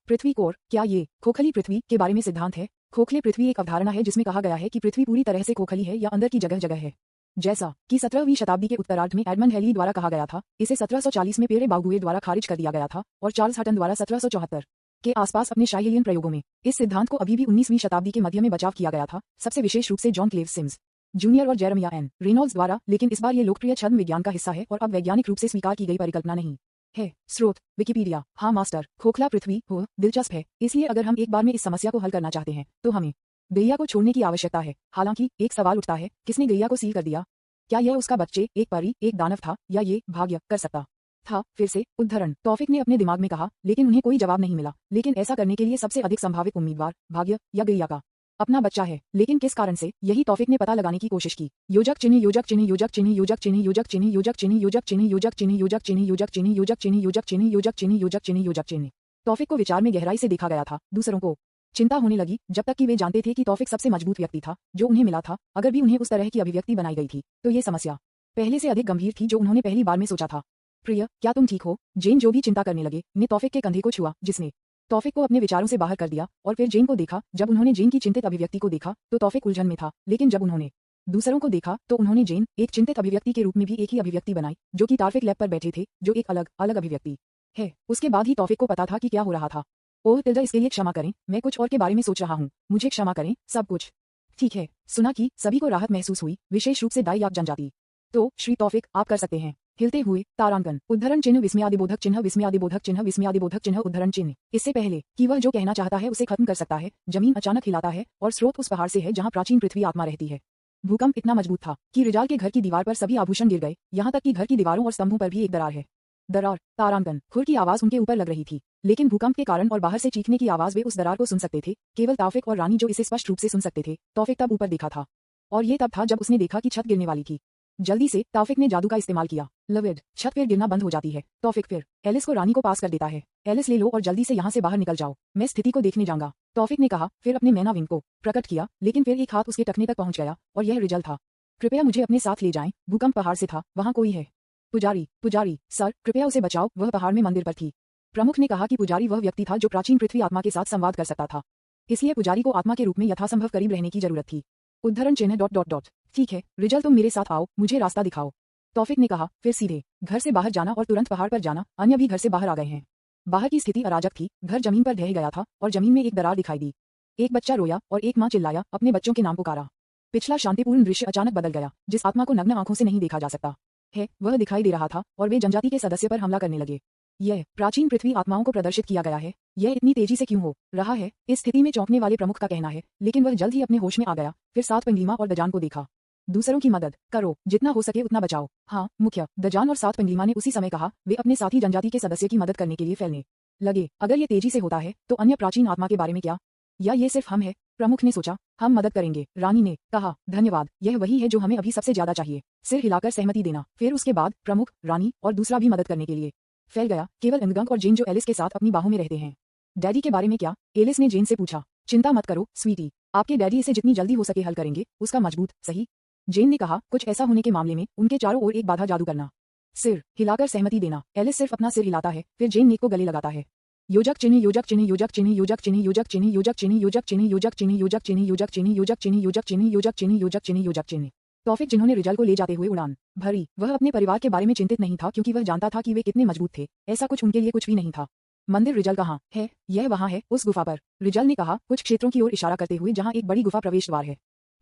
पृथ्वी कोर, क्या ये खोखली पृथ्वी के बारे में सिद्धांत है? खोखले पृथ्वी एक अवधारणा है जिसमें कहा गया है कि पृथ्वी पूरी तरह से खोखली है या अंदर की जगह जगह है, जैसा कि 17वीं शताब्दी के उत्तरार्ध में एडमंड हेली द्वारा कहा गया था। इसे 1740 में पेरे बागुए द्वारा खारिज कर दिया गया था और चार्ल्स हटन द्वारा 1774 के आसपास अपने शाइलियन प्रयोगों में इस सिद्धांत को अभी भी 19वीं शताब्दी के मध्य में बचाव किया गया था, सबसे विशेष रूप से जॉन क्लेव सिम्स जूनियर और जेरेमिया एन रेनॉल्ड्स द्वारा। लेकिन इस बार ये लोकप्रिय छद्म विज्ञान का हिस्सा है और अब वैज्ञानिक रूप से स्वीकार की गई परिकल्पना नहीं है। स्रोत विकिपीडिया। हाँ मास्टर, खोखला पृथ्वी हो दिलचस्प है, इसलिए अगर हम एक बार में इस समस्या को हल करना चाहते हैं तो हमें गैया को छोड़ने की आवश्यकता है। हालांकि एक सवाल उठता है, किसने गैया को सील कर दिया? क्या यह उसका बच्चे, एक परी, एक दानव था, या ये भाग्य कर सकता था? फिर से उद्धरण, तौफिक ने अपने दिमाग में कहा, लेकिन उन्हें कोई जवाब नहीं मिला। लेकिन ऐसा करने के लिए सबसे अधिक संभावित उम्मीदवार भाग्य या गैया का अपना बच्चा है। लेकिन किस कारण से? यही तौफिक ने पता लगाने की कोशिश की। योजक चिन्ह योजक चिन्ह योजक चिन्ह योजक चिन्ह योजक चिन्ह योजक चिन्ह योजक चिन्ह योजक चिन्ह योजक चिन्ह योजक चिन्ह योजक चिन्ह योजक चिन्ह योजक चिन्ह योजक चिन्ह योजक चिन्ह। तौफिक को विचार में गहराई से देखा गया था। दूसरों को चिंता होने लगी, जब तक कि वे जानते थे कि तौफिक सबसे मजबूत व्यक्ति था जो उन्हें मिला था। अगर भी उन्हें उस तरह की अभिव्यक्ति बनाई गई थी तो ये समस्या पहले से अधिक गंभीर थी जो उन्होंने पहली बार में सोचा था। प्रिय, क्या तुम ठीक हो? जेन, जो भी चिंता करने लगे, ने तौफिक के कंधे को छुआ, जिसने तौफिक को अपने विचारों से बाहर कर दिया। और फिर जेन को देखा। जब उन्होंने जेन की चिंतित अभिव्यक्ति को देखा तो तौफिक उलझन में था, लेकिन जब उन्होंने दूसरों को देखा तो उन्होंने जेन, एक चिंतित अभिव्यक्ति के रूप में भी एक ही अभिव्यक्ति बनाई जो कि तौफिक लैब पर बैठे थे, जो एक अलग अलग अभिव्यक्ति है। उसके बाद ही तौफिक को पता था कि क्या हो रहा था। ओह तिल्डा, इसके लिए क्षमा करें, मैं कुछ और के बारे में सोच रहा हूँ, मुझे क्षमा करें। सब कुछ ठीक है। सुना कि सभी को राहत महसूस हुई, विशेष रूप से दाई जनजाति। तो श्री तौफिक, आप कर सकते हैं। हिलते हुए तारांकन, उद्धरण चिन्ह विस्मयादिबोधक चिन्ह विस्मयादिबोधक चिन्ह विस्मयादिबोधक चिन्ह उद्धरण चिन्ह। इससे पहले कि वह जो कहना चाहता है उसे खत्म कर सकता है, जमीन अचानक हिलाता है और स्रोत उस पहाड़ से है जहां प्राचीन पृथ्वी आत्मा रहती है। भूकंप इतना मजबूत था कि रिजाल के घर की दीवार पर सभी आभूषण गिर गए, यहाँ तक कि घर की दीवारों और स्तंभों पर भी एक दरार है। दरार। तारांकन, खुर की आवाज उनके ऊपर लग रही थी, लेकिन भूकंप के कारण और बाहर से चीखने की आवाज वे उस दरार को सुन सकते थे। केवल तौफिक और रानी जो इसे स्पष्ट रूप से सुन सकते थे। तौफिक तब ऊपर देखा था, और ये तब था जब उसने देखा कि छत गिरने वाली थी। जल्दी से तौफिक ने जादू का इस्तेमाल किया। लविड, छत फिर गिरना बंद हो जाती है। तौफिक फिर एलिस को रानी को पास कर देता है। एलिस, ले लो और जल्दी से यहाँ से बाहर निकल जाओ, मैं स्थिति को देखने जाऊंगा। तौफिक ने कहा, फिर अपने मैना विंग को प्रकट किया, लेकिन फिर एक हाथ उसके टखने तक पहुंच गया और यह रिजल था। कृपया मुझे अपने साथ ले जाएं, भूकंप पहाड़ से था, वहां कोई है। पुजारी, पुजारी, सर, कृपया उसे बचाओ, वह पहाड़ में मंदिर पर थी। प्रमुख ने कहा कि पुजारी वह व्यक्ति था जो प्राचीन पृथ्वी आत्मा के साथ संवाद कर सकता था, इसलिए पुजारी को आत्मा के रूप में यथासंभव करीब रहने की जरूरत थी। उद्धरण चिन्ह ... ठीक है रिजल, तुम मेरे साथ आओ, मुझे रास्ता दिखाओ। तौफिक ने कहा, फिर सीधे घर से बाहर जाना और तुरंत पहाड़ पर जाना, अन्य भी घर से बाहर आ गए हैं। बाहर की स्थिति अराजक थी, घर जमीन पर ढह गया था और जमीन में एक दरार दिखाई दी। एक बच्चा रोया और एक माँ चिल्लाया, अपने बच्चों के नाम पुकारा। पिछला शांतिपूर्ण दृश्य अचानक बदल गया, जिस आत्मा को नग्न आंखों से नहीं देखा जा सकता है, वह दिखाई दे रहा था और वे जनजाति के सदस्य पर हमला करने लगे। यह प्राचीन पृथ्वी आत्माओं को प्रदर्शित किया गया है, यह इतनी तेजी से क्यों हो रहा है, इस स्थिति में चौंकने वाले प्रमुख का कहना है, लेकिन वह जल्द ही अपने होश में आ गया। फिर साथ पंगलीमा और दजान को देखा। दूसरों की मदद करो, जितना हो सके उतना बचाओ। हाँ मुख्य दजान और साथ पंगलीमा ने उसी समय कहा। वे अपने साथी जनजाति के सदस्य की मदद करने के लिए फैलने लगे। अगर ये तेजी से होता है तो अन्य प्राचीन आत्मा के बारे में क्या, या ये सिर्फ हम है? प्रमुख ने सोचा, हम मदद करेंगे। रानी ने कहा, धन्यवाद, यह वही है जो हमें अभी सबसे ज्यादा चाहिए। सिर हिलाकर सहमति देना। फिर उसके बाद प्रमुख, रानी और दूसरा भी मदद करने के लिए फैल गया, केवल इंगंग और जेन जो एलिस के साथ अपनी बाहों में रहते हैं। डैडी के बारे में क्या? एलिस ने जेन से पूछा। चिंता मत करो स्वीटी, आपके डैडी इसे जितनी जल्दी हो सके हल करेंगे। उसका मजबूत सही। जेन ने कहा, कुछ ऐसा होने के मामले में उनके चारों ओर एक बाधा जादू करना। सिर हिलाकर सहमति देना। एलिस सिर्फ अपना सिर हिलाता है, फिर जेन नेक को गले लगाता है। योजक चिन्ह योजक चिन्ह योजक चिन्ह योजक चिन्ह योजक चिन्ह योजक चिन्ह योजक चिन्ह योजक चिन्ह योजक चिन्ह योजक चिन्ह योजक चिन्ह योजक चिन्ह योजक चिन्ह योजक चिन्ह योजक चिन्ह। तौफिक जिन्होंने रिजल को ले जाते हुए उड़ान भरी, वह अपने परिवार के बारे में चिंतित नहीं था, क्योंकि वह जानता था कि वे कितने मजबूत थे। ऐसा कुछ उनके लिए कुछ भी नहीं था। मंदिर रिजल कहाँ है? यह वहाँ है, उस गुफा पर। रिजल ने कहा, कुछ क्षेत्रों की ओर इशारा करते हुए जहाँ एक बड़ी गुफा प्रवेश द्वार है।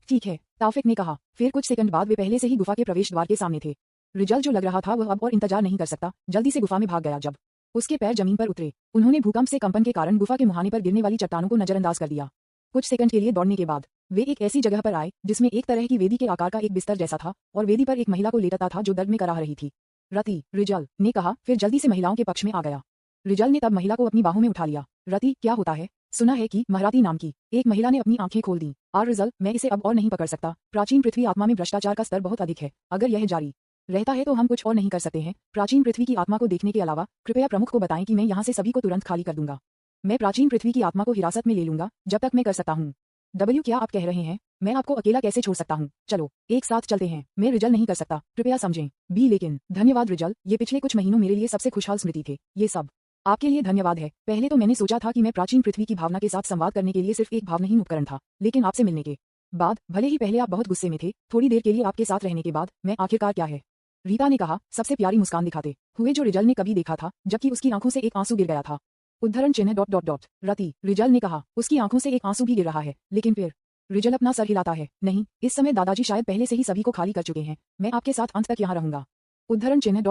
ठीक है, तौफिक ने कहा। फिर कुछ सेकंड बाद वे पहले से ही गुफा के प्रवेश द्वार के सामने थे। रिजल जो लग रहा था वह अब और इंतजार नहीं कर सकता, जल्दी से गुफा में भाग गया। जब उसके पैर जमीन पर उतरे, उन्होंने भूकंप से कंपन के कारण गुफा के मुहाने पर गिरने वाली चट्टानों को नजरअंदाज कर दिया। कुछ सेकंड के लिए दौड़ने के बाद वे एक ऐसी जगह पर आए जिसमें एक तरह की वेदी के आकार का एक बिस्तर जैसा था और वेदी पर एक महिला को लेटता था जो दर्द में कराह रही थी। रति, रिजल ने कहा, फिर जल्दी से महिलाओं के पक्ष में आ गया। रिजल ने तब महिला को अपनी बाहों में उठा लिया। रति, क्या होता है? सुना है कि महराती नाम की एक महिला ने अपनी आंखें खोल दी। रिजल, मैं इसे अब और नहीं पकड़ सकता। प्राचीन पृथ्वी आत्मा में भ्रष्टाचार का स्तर बहुत अधिक है। अगर यह जारी रहता है तो हम कुछ और नहीं कर सकते हैं। प्राचीन पृथ्वी की आत्मा को देखने के अलावा कृपया प्रमुख को बताएं कि मैं यहाँ से सभी को तुरंत खाली कर दूंगा। मैं प्राचीन पृथ्वी की आत्मा को हिरासत में ले लूंगा जब तक मैं कर सकता हूँ। क्या आप कह रहे हैं? मैं आपको अकेला कैसे छोड़ सकता हूँ? चलो एक साथ चलते हैं। मैं रिजल नहीं कर सकता, कृपया समझें। लेकिन धन्यवाद रिजल, ये पिछले कुछ महीनों मेरे लिए सबसे खुशहाल स्मृति थे। ये सब आपके लिए धन्यवाद है। पहले तो मैंने सोचा था कि मैं प्राचीन पृथ्वी की भावना के साथ संवाद करने के लिए सिर्फ एक भावनाहीन उपकरण था, लेकिन आपसे मिलने के बाद, भले ही पहले आप बहुत गुस्से में थे, थोड़ी देर के लिए आपके साथ रहने के बाद मैं आखिरकार क्या है? रीता ने कहा, सबसे प्यारी मुस्कान दिखाते हुए जो रिजल ने कभी देखा था, जबकि उसकी आंखों से एक आंसू गिर गया था। उद्धरण चिन्ह ... रति, रिजल ने कहा, उसकी आंखों से एक आंसू भी गिर रहा है, लेकिन फिर रिजल अपना सर हिलाता है। नहीं, इस समय दादाजी शायद पहले से ही सभी को खाली कर चुके हैं। मैं आपके साथ अंत तक यहाँ रहूंगा। उद्धरण चिन्ह ...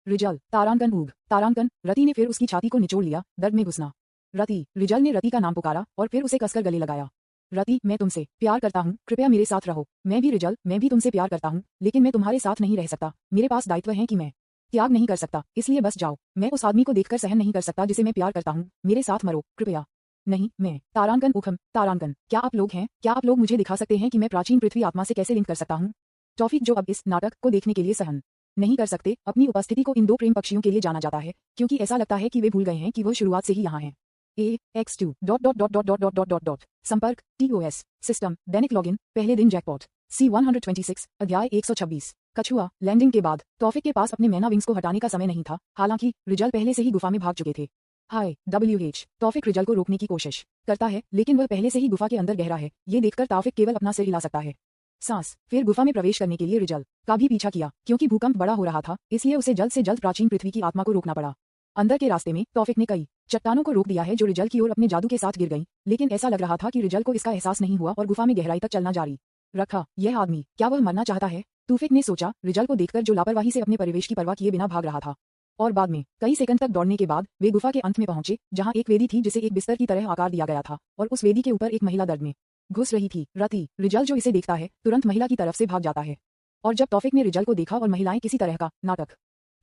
रिजल, तारांकन ऊग, तारांकन। रति ने फिर उसकी छाती को निचोड़ लिया, दर्द में घुसना। रति, रिजल ने रति का नाम पुकारा और फिर उसे कसकर गले लगाया। रति, मैं तुमसे प्यार करता हूँ, कृपया मेरे साथ रहो। मैं भी रिजल, मैं भी तुमसे प्यार करता हूँ, लेकिन मैं तुम्हारे साथ नहीं रह सकता। मेरे पास दायित्व है कि मैं त्याग नहीं कर सकता, इसलिए बस जाओ। मैं उस आदमी को देखकर सहन नहीं कर सकता जिसे मैं प्यार करता हूँ। मेरे साथ मरो, कृपया। नहीं, मैं तारांकन उखम, तारांकन। क्या आप लोग हैं? क्या आप लोग मुझे दिखा सकते हैं कि मैं प्राचीन पृथ्वी आत्मा से कैसे लिंक कर सकता हूँ? तौफिक, जो अब इस नाटक को देखने के लिए सहन नहीं कर सकते, अपनी उपस्थिति को इन दो प्रेम पक्षियों के लिए जाना जाता है, क्योंकि ऐसा लगता है कि वे भूल गए हैं कि वो शुरुआत से ही यहाँ हैं। AX2 ... संपर्क TOS सिस्टम दैनिक लॉगिन पहले दिन जैकपॉट C126 अध्याय 126 कछुआ लैंडिंग के बाद तौफिक के पास अपने मैना विंग्स को हटाने का समय नहीं था, हालांकि रिजल पहले से ही गुफा में भाग चुके थे। हाय WH, तौफिक रिजल को रोकने की कोशिश करता है, लेकिन वह पहले से ही गुफा के अंदर गहरा है। ये देखकर तौफिक केवल अपना सिर हिला सकता है। सांस। फिर गुफा में प्रवेश करने के लिए रिजल का भी पीछा किया, क्योंकि भूकंप बड़ा हो रहा था, इसलिए उसे जल्द से जल्द प्राचीन पृथ्वी की आत्मा को रोकना पड़ा। अंदर के रास्ते में तौफिक ने कई चट्टानों को रोक दिया है जो रिजल की ओर अपने जादू के साथ गिर गईं, लेकिन ऐसा लग रहा था कि रिजल को इसका एहसास नहीं हुआ और गुफा में गहराई तक चलना जारी रखा। यह आदमी, क्या वह मरना चाहता है? तौफिक ने सोचा, रिजल को देखकर जो लापरवाही से अपने परिवेश की परवाह किए बिना भाग रहा था। और बाद में कई सेकंड तक दौड़ने के बाद वे गुफा के अंत में पहुंचे, जहां एक वेदी थी जिसे एक बिस्तर की तरह आकार दिया गया था, और उस वेदी के ऊपर एक महिला दर्द में घुस रही थी। रति, रिजल जो इसे देखता है तुरंत महिला की तरफ से भाग जाता है। और जब तौफिक ने रिजल को देखा और महिलाएं किसी तरह का नाटक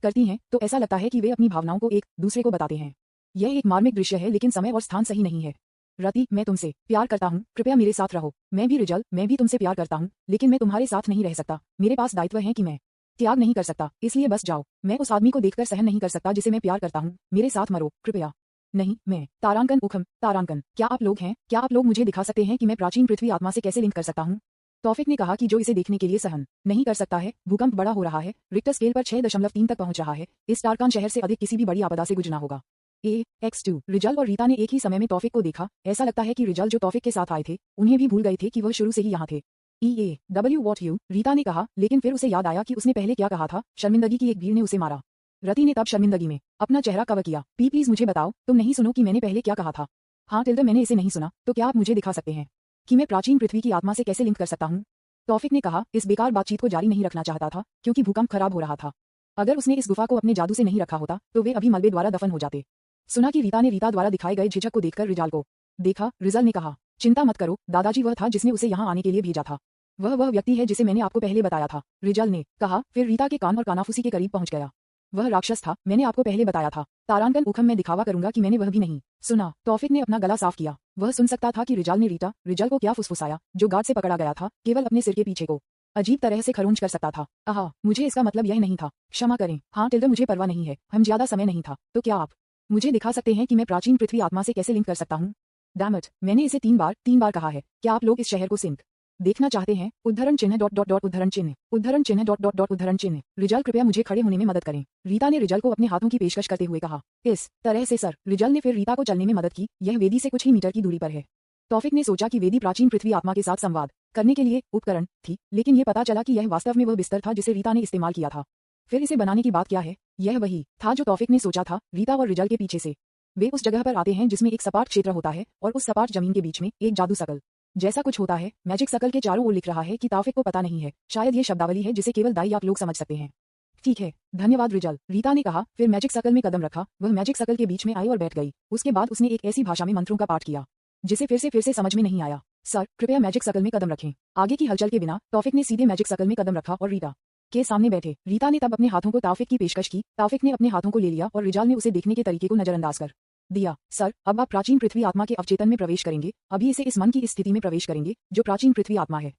करती हैं, तो ऐसा लगता है कि वे अपनी भावनाओं को एक दूसरे को बताते हैं। यह एक मार्मिक दृश्य है, लेकिन समय और स्थान सही नहीं है। रति, मैं तुमसे प्यार करता हूँ, कृपया मेरे साथ रहो। मैं भी रिजल, मैं भी तुमसे प्यार करता हूँ, लेकिन मैं तुम्हारे साथ नहीं रह सकता। मेरे पास दायित्व है कि मैं त्याग नहीं कर सकता, इसलिए बस जाओ। मैं उस आदमी को देखकर सहन नहीं कर सकता जिसे मैं प्यार करता हूँ। मेरे साथ मरो, कृपया। नहीं, मैं तारांकन उखम तारांकन, क्या आप लोग हैं? क्या आप लोग मुझे दिखा सकते हैं कि मैं प्राचीन पृथ्वी आत्मा से कैसे लिंक कर सकता हूँ? तौफिक ने कहा कि जो इसे देखने के लिए सहन नहीं कर सकता है। भूकंप बड़ा हो रहा है, रिक्टर स्केल पर 6.3 तक पहुंच रहा है। इस टारकान शहर से अधिक किसी भी बड़ी आपदा से गुजरना होगा। X2 रिजल और रीता ने एक ही समय में तौफिक को देखा। ऐसा लगता है कि रिजल जो तौफिक के साथ आए थे उन्हें भी भूल गए थे कि वह शुरू से ही यहाँ थे। EAW व्हाट यू, रीता ने कहा, लेकिन फिर उसे याद आया कि उसने पहले क्या कहा था। शर्मिंदगी की एक भीड़ ने उसे मारा। रति ने तब शर्मिंदगी में अपना चेहरा कवर किया। प्लीज मुझे बताओ, तुम नहीं सुनो कि मैंने पहले क्या कहा था? हाँ टिल्डा, मैंने इसे नहीं सुना। तो क्या आप मुझे दिखा सकते हैं कि मैं प्राचीन पृथ्वी की आत्मा से कैसे लिंक कर सकता हूँ? तौफिक ने कहा, इस बेकार बातचीत को जारी नहीं रखना चाहता था क्योंकि भूकंप खराब हो रहा था। अगर उसने इस गुफा को अपने जादू से नहीं रखा होता तो वे अभी मलबे द्वारा दफन हो जाते। सुना कि रीता ने रीता द्वारा दिखाए गए झिझक को देखकर रिजाल को देखा। रिजल ने कहा, चिंता मत करो दादाजी, वह था जिसने उसे यहाँ आने के लिए भेजा था। वह व्यक्ति है जिसे मैंने आपको पहले बताया था। रिजल ने कहा, फिर रीता के कान और कानाफूसी के करीब पहुंच गया। वह राक्षस था, मैंने आपको पहले बताया था। तारांकन उखम, मैं दिखावा करूंगा कि मैंने वह भी नहीं सुना। तौफिक ने अपना गला साफ किया। वह सुन सकता था कि रिजाल ने रिजल को क्या फुसफुसाया जो गार्ड से पकड़ा गया था, केवल अपने सिर के पीछे को अजीब तरह से खरोंच कर सकता था। आहा, मुझे इसका मतलब यह नहीं था, क्षमा करें। हाँ टिल्डा, मुझे परवाह नहीं है, हम ज्यादा समय नहीं था। तो क्या आप मुझे दिखा सकते हैं कि मैं प्राचीन पृथ्वी आत्मा से कैसे लिंक कर सकता हूँ? डैम इट, मैंने इसे 3 बार कहा है। क्या आप लोग इस शहर को सिंक देखना चाहते हैं? उद्धरण चिन्ह डॉट डॉट डॉट उद्धरण चिन्ह उद्धरण चिन्ह डॉट डॉट डॉट उद्धरण चिन्ह। रिजल, कृपया मुझे खड़े होने में मदद करें। रीता ने रिजल को अपने हाथों की पेशकश करते हुए कहा। इस तरह से सर। रिजल ने फिर रीता को चलने में मदद की। यह वेदी से कुछ ही मीटर की दूरी पर है। तौफिक ने सोचा कि वेदी प्राचीन पृथ्वी आत्मा के साथ संवाद करने के लिए उपकरण थी, लेकिन यह पता चला कि यह वास्तव में वह बिस्तर था जिसे रीता ने इस्तेमाल किया था। फिर इसे बनाने की बात क्या है? यह वही था जो तौफिक ने सोचा था। रीता और रिजल के पीछे से वे उस जगह पर आते हैं जिसमें एक सपाट क्षेत्र होता है और उस सपाट जमीन के बीच में एक जादू सकल जैसा कुछ होता है। मैजिक सकल के चारों ओर लिख रहा है कि तौफिक को पता नहीं है। शायद ये शब्दावली है जिसे केवल दाई आप लोग समझ सकते हैं। ठीक है, धन्यवाद रिजल, रीता ने कहा। फिर मैजिक सकल में कदम रखा। वह मैजिक सकल के बीच में आई और बैठ गई। उसके बाद उसने एक ऐसी भाषा में मंत्रों का पाठ किया जिसे फिर से समझ में नहीं आया। सर, कृपया मैजिक सकल में कदम रखें। आगे की हलचल के बिना तौफिक ने सीधे मैजिक सकल में कदम रखा और रीता के सामने बैठे। रीता ने तब अपने हाथों को तौफिक की पेशकश की। तौफिक ने अपने हाथों को ले लिया और रिजाल ने उसे देखने के तरीके को नजरअंदाज कर दिया। सर, अब आप प्राचीन पृथ्वी आत्मा के अवचेतन में प्रवेश करेंगे। अभी इसे इस मन की इस स्थिति में प्रवेश करेंगे जो प्राचीन पृथ्वी आत्मा है।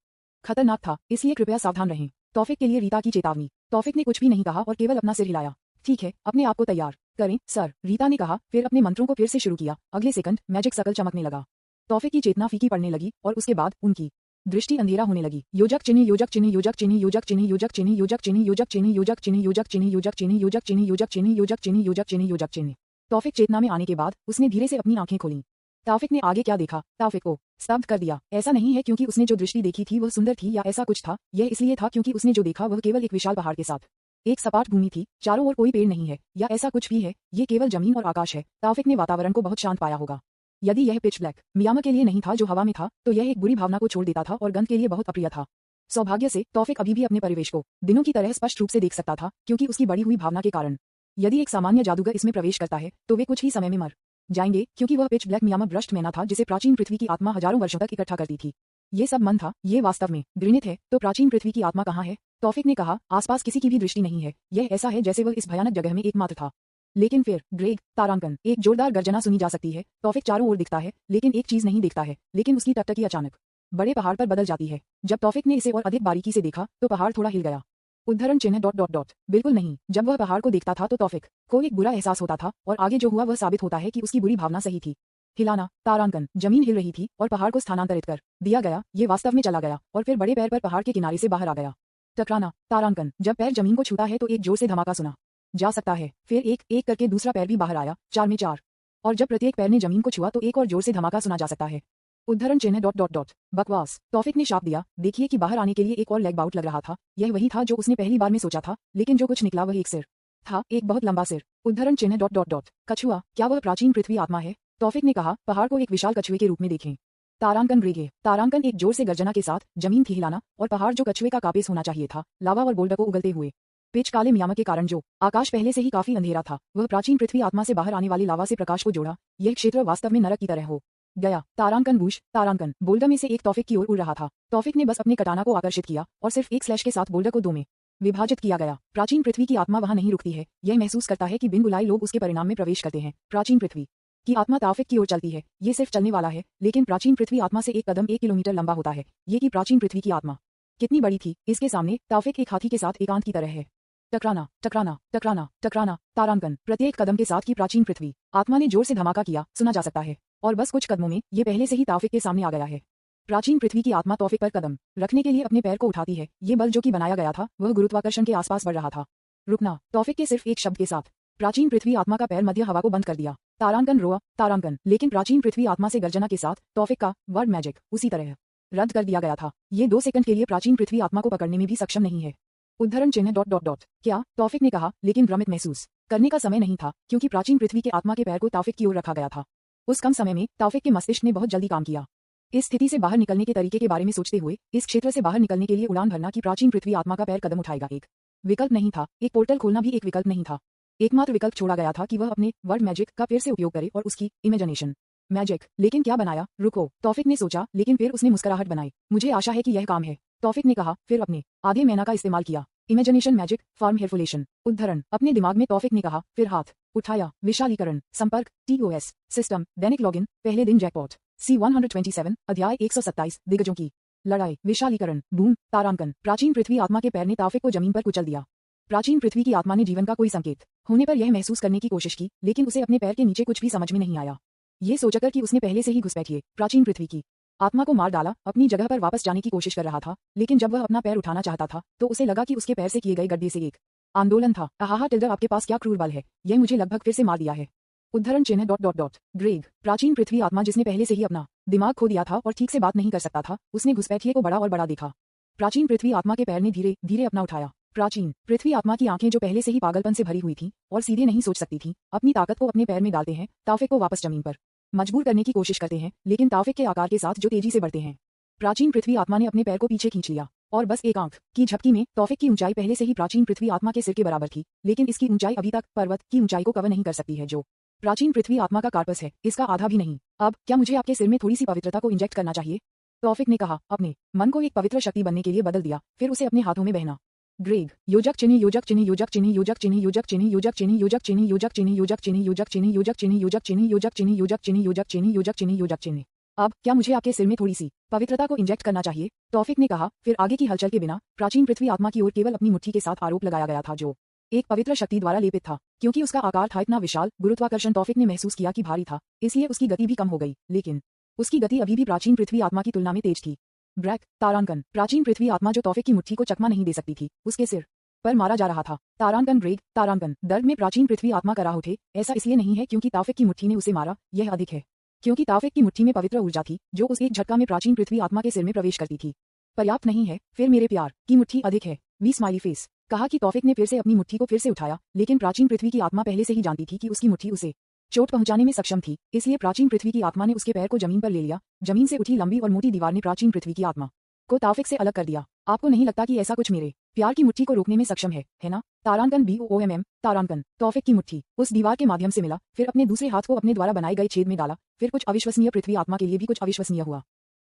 खतरनाक था, इसलिए कृपया सावधान रहें। तौफिक के लिए रीता की चेतावनी। तौफिक ने कुछ भी नहीं कहा और केवल अपना सिर हिलाया। ठीक है, अपने आप को तैयार करें सर, रीता ने कहा। फिर अपने मंत्रों को फिर से शुरू किया। अगले सेकंड मैजिक सकल चमकने लगा। तौफिक की चेतना फीकी पड़ने लगी और उसके बाद उनकी दृष्टि अंधेरा होने लगी। योजक चिन्ह योजक चिन्ह योजक चिन्ह योजक चिन्ह योजक चिन्ह योजक चिन्ह योजक चिन्ह योजक चिन्ह योजक चिन्ह योजक चिन्ह योजक चिन्ह योजक चिन्ह योजक चिन्ह योजक चिन्ह योजक चिन्ह। तौफिक चेतना में आने के बाद उसने धीरे से अपनी आंखें खोलीं। तौफिक ने आगे क्या देखा, तौफिक को स्तब्ध कर दिया। ऐसा नहीं है क्योंकि उसने जो दृष्टि देखी थी वह सुंदर थी या ऐसा कुछ था, यह इसलिए था क्योंकि उसने जो देखा वह केवल एक विशाल पहाड़ के साथ एक सपाट भूमि थी। चारों ओर कोई पेड़ नहीं है या ऐसा कुछ भी है, ये केवल जमीन और आकाश है। तौफिक ने वातावरण को बहुत शांत पाया होगा। यदि यह पिच ब्लैक मियामा के लिए नहीं था जो हवा में था, तो यह एक बुरी भावना को छोड़ देता था और गंध के लिए बहुत अप्रिय था। सौभाग्य से तौफिक अभी भी अपने परिवेश को दिनों की तरह स्पष्ट रूप से देख सकता था क्योंकि उसकी बढ़ी हुई भावना के कारण। यदि एक सामान्य जादूगर इसमें प्रवेश करता है तो वे कुछ ही समय में मर जाएंगे क्योंकि वह पिच ब्लैक मियामा ब्रस्ट मैना था जिसे प्राचीन पृथ्वी की आत्मा हजारों वर्षों तक इकट्ठा करती थी। ये सब मन था, ये वास्तव में घृणित है। तो प्राचीन पृथ्वी की आत्मा कहाँ है? तौफिक ने कहा, आसपास किसी की भी दृष्टि नहीं है। यह ऐसा है जैसे वह इस भयानक जगह में एकमात्र था। लेकिन फिर ग्रेग तारांकन, एक जोरदार गर्जना सुनी जा सकती है। तौफिक चारों ओर दिखता है लेकिन एक चीज नहीं देखता है, लेकिन उसकी टकटकी अचानक बड़े पहाड़ पर बदल जाती है। जब तौफिक ने इसे और अधिक बारीकी से देखा तो पहाड़ थोड़ा हिल गया। उद्धरण चिन्ह डॉट डॉट डॉट बिल्कुल नहीं। जब वह पहाड़ को देखता था तो तौफिक को एक बुरा एहसास होता था और आगे जो हुआ वह साबित होता है कि उसकी बुरी भावना सही थी। हिलाना, तारांकन, जमीन हिल रही थी और पहाड़ को स्थानांतरित कर दिया गया। ये वास्तव में चला गया और फिर बड़े पैर पर पहाड़ के किनारे से बाहर आ गया। टकराना, तारांकन, जब पैर जमीन को छूता है तो एक जोर से धमाका सुना जा सकता है। फिर एक एक करके दूसरा पैर भी बाहर आया, 4 में 4, और जब प्रत्येक पैर ने जमीन को छुआ तो एक और जोर से धमाका सुना जा सकता है। उद्धरण चिन्ह डॉट डॉट डॉट बकवास, तौफिक ने शाप दिया। देखिए कि बाहर आने के लिए एक और लेग बाउट लग रहा था। यह वही था जो उसने पहली बार में सोचा था, लेकिन जो कुछ निकला वह एक सिर था, एक बहुत लंबा सिर। उद्धरण चिन्ह डॉट डॉट डॉट कछुआ, क्या वह प्राचीन पृथ्वी आत्मा है? तौफिक ने कहा, पहाड़ को एक विशाल कछुए के रूप में देखें। तारांकन रेगे, तारांकन एक जोर से गर्जना के साथ जमीन थी हिलाना और पहाड़ जो कछुए का कापेस होना चाहिए था, लावा और बोल्डर को उगलते हुए पिच काले मियामा के कारण जो आकाश पहले से ही काफी अंधेरा था, वह प्राचीन पृथ्वी आत्मा से बाहर आने वाली लावा से प्रकाश को जोड़ा। यह क्षेत्र वास्तव में नरक की तरह हो गया। तारांकन बूश, तारांकन बोल्डर में से एक तौफिक की ओर उड़ रहा था। तौफिक ने बस अपने कटाना को आकर्षित किया और सिर्फ एक स्लैश के साथ बोल्डर को 2 में विभाजित किया गया। प्राचीन पृथ्वी की आत्मा वहां नहीं रुकती है। यह महसूस करता है कि बिन बुलाए लोग उसके परिणाम में प्रवेश करते हैं। प्राचीन पृथ्वी की आत्मा तौफिक की ओर चलती है। ये सिर्फ चलने वाला है, लेकिन प्राचीन पृथ्वी आत्मा से एक कदम 1 किलोमीटर लंबा होता है। ये कि प्राचीन पृथ्वी की आत्मा कितनी बड़ी थी इसके सामने। तौफिक एक हाथी के साथ एकांत की तरह है। टकराना टकराना टकराना टकराना तारांकन प्रत्येक कदम के साथ की प्राचीन पृथ्वी आत्मा ने जोर से धमाका किया सुना जा सकता है और बस कुछ कदमों में ये पहले से ही तौफीक के सामने आ गया है। प्राचीन पृथ्वी की आत्मा तौफीक पर कदम रखने के लिए अपने पैर को उठाती है। ये बल जो कि बनाया गया था वह गुरुत्वाकर्षण के आसपास बढ़ रहा था। रुकना तौफीक के सिर्फ एक शब्द के साथ प्राचीन पृथ्वी आत्मा का पैर मध्य हवा को बंद कर दिया। तारांकन रोआ तारांकन लेकिन प्राचीन पृथ्वी आत्मा से गर्जना के साथ तौफीक का वर्ड मैजिक उसी तरह रद्द कर दिया गया था। ये 2 सेकंड के लिए प्राचीन पृथ्वी आत्मा को पकड़ने में भी सक्षम नहीं है। उद्धरण चिन्ह डॉट डॉट डॉट क्या तौफीक ने कहा लेकिन भ्रमित महसूस करने का समय नहीं था क्योंकि प्राचीन पृथ्वी के आत्मा के पैर को तौफीक की ओर रखा गया था। उस कम समय में तौफीक के मस्तिष्क ने बहुत जल्दी काम किया। इस स्थिति से बाहर निकलने के तरीके के बारे में सोचते हुए इस क्षेत्र से बाहर निकलने के लिए उड़ान भरना कि प्राचीन पृथ्वी आत्मा का पैर कदम उठाएगा एक विकल्प नहीं था। एक पोर्टल खोलना भी एक विकल्प नहीं था। एकमात्र विकल्प छोड़ा गया था कि वह अपने वर्ड मैजिक का फिर से उपयोग करे और उसकी इमेजिनेशन मैजिक। लेकिन क्या बनाया? रुको तौफीक ने सोचा लेकिन फिर उसने मुस्कुराहट बनाई। मुझे आशा है कि यह काम है तौफीक ने कहा। फिर अपने आगे मैना का इस्तेमाल किया। इमेजिनेशन मैजिक फॉर्म हेयरफुलेशन उद्धरण अपने दिमाग में तौफीक ने कहा। फिर हाथ उठाया। विशालीकरण संपर्क TOS सिस्टम दैनिक लॉगिन पहले दिन जैकपॉट C127 अध्याय 127 दिग्गजों की लड़ाई विशालीकरण बूम तारांकन प्राचीन पृथ्वी आत्मा के पैर ने तौफीक को जमीन पर कुचल दिया। प्राचीन पृथ्वी की आत्मा ने जीवन का कोई संकेत होने पर यह महसूस करने की कोशिश की लेकिन उसे अपने पैर के नीचे कुछ भी समझ में नहीं आया। ये सोचकर कि उसने पहले से ही घुसपैठिए प्राचीन पृथ्वी की आत्मा को मार डाला अपनी जगह पर वापस जाने की कोशिश कर रहा था। लेकिन जब वह अपना पैर उठाना चाहता था तो उसे लगा कि उसके पैर से किए गए गड्ढे से एक आंदोलन था। आहा टिल्डर आपके पास क्या क्रूर बल है, यह मुझे लगभग फिर से मार दिया है। उद्धरण चिन्ह डॉट डॉट डॉट ग्रेग प्राचीन पृथ्वी आत्मा जिसने पहले से ही अपना दिमाग खो दिया था और ठीक से बात नहीं कर सकता था उसने घुसपैठिए को बड़ा और बड़ा देखा। प्राचीन पृथ्वी आत्मा के पैर ने धीरे धीरे अपना उठाया। प्राचीन पृथ्वी आत्मा की आंखें जो पहले से ही पागलपन से भरी हुई थीं और सीधे नहीं सोच सकती थीं अपनी ताकत को अपने पैर में डालते हैं तौफीक को वापस जमीन पर मजबूर करने की कोशिश करते हैं लेकिन तौफीक के आकार के साथ जो तेजी से बढ़ते हैं। प्राचीन पृथ्वी आत्मा ने अपने पैर को पीछे खींच लिया और बस एक आंख की झपकी में तौफीक की ऊंचाई पहले से ही प्राचीन पृथ्वी आत्मा के सिर के बराबर थी। लेकिन इसकी ऊंचाई अभी तक पर्वत की ऊंचाई को कवर नहीं कर सकती है जो प्राचीन पृथ्वी आत्मा का कार्पस है, इसका आधा भी नहीं। अब क्या मुझे आपके सिर में थोड़ी सी पवित्रता को इंजेक्ट करना चाहिए? तौफीक ने कहा। अपने मन को एक पवित्र शक्ति बनने के लिए बदल दिया फिर उसे अपने हाथों में बहना। ग्रेग योजक चिन्ह योजक चिन्ह योजक चिन्ह योजक चिन्ह योजक चिन्ह योजक चिन्ह योजक चिन्ह योजक चिन्ह योजक चिन्ह योजक चिन्ह योजक चिन्ह योजक चिन्ह योजक चिन्ह योजक चिन्ह योजक चिन्ह योजक चिन्ह योजक चिन्ह। अब क्या मुझे आपके सिर में थोड़ी सी पवित्रता को इंजेक्ट करना चाहिए? तौफीक ने कहा। फिर आगे की हलचल के बिना प्राचीन पृथ्वी आत्मा की ओर केवल अपनी मुट्ठी के साथ आरोप लगाया गया था जो एक पवित्र शक्ति द्वारा लेपित था। क्योंकि उसका आकार था इतना विशाल गुरुत्वाकर्षण तौफीक ने महसूस किया कि भारी था इसलिए उसकी गति भी कम हो गई। लेकिन उसकी गति अभी भी प्राचीन पृथ्वी आत्मा की तुलना में तेज थी। ब्रैक तारांकन प्राचीन पृथ्वी आत्मा जो तौफीक की मुट्ठी को चकमा नहीं दे सकती थी उसके सिर पर मारा जा रहा था। तारांकन ग्रेग तारांकन दर्द में प्राचीन पृथ्वी आत्मा कराह उठे। ऐसा इसलिए नहीं है क्योंकि तौफीक की मुट्ठी ने उसे मारा, यह अधिक है क्योंकि तौफीक की मुट्ठी में पवित्र ऊर्जा थी जो उस एक झटका में प्राचीन पृथ्वी आत्मा के सिर में प्रवेश करती थी। पर्याप्त नहीं है फिर मेरे प्यार की मुट्ठी अधिक है। वी स्माइली फेस कहा कि तौफीक ने फिर से अपनी मुट्ठी को फिर से उठाया लेकिन प्राचीन पृथ्वी की आत्मा पहले से ही जानती थी कि उसकी मुट्ठी उसे चोट पहुंचाने में सक्षम थी। इसलिए प्राचीन पृथ्वी की आत्मा ने उसके पैर को जमीन पर ले लिया। जमीन से उठी लंबी और मोटी दीवार ने प्राचीन पृथ्वी की आत्मा को तौफीक से अलग कर दिया। आपको नहीं लगता कि ऐसा कुछ मेरे प्यार की मुट्ठी को रोकने में सक्षम है ना? तारांकन BOOMM तारांकन तौफीक की मुट्ठी उस दीवार के माध्यम से मिला फिर अपने दूसरे हाथ को अपने द्वारा बनाए गए छेद में डाला। फिर कुछ अविश्वसनीय पृथ्वी आत्मा के लिए भी कुछ अविश्वसनीय हुआ।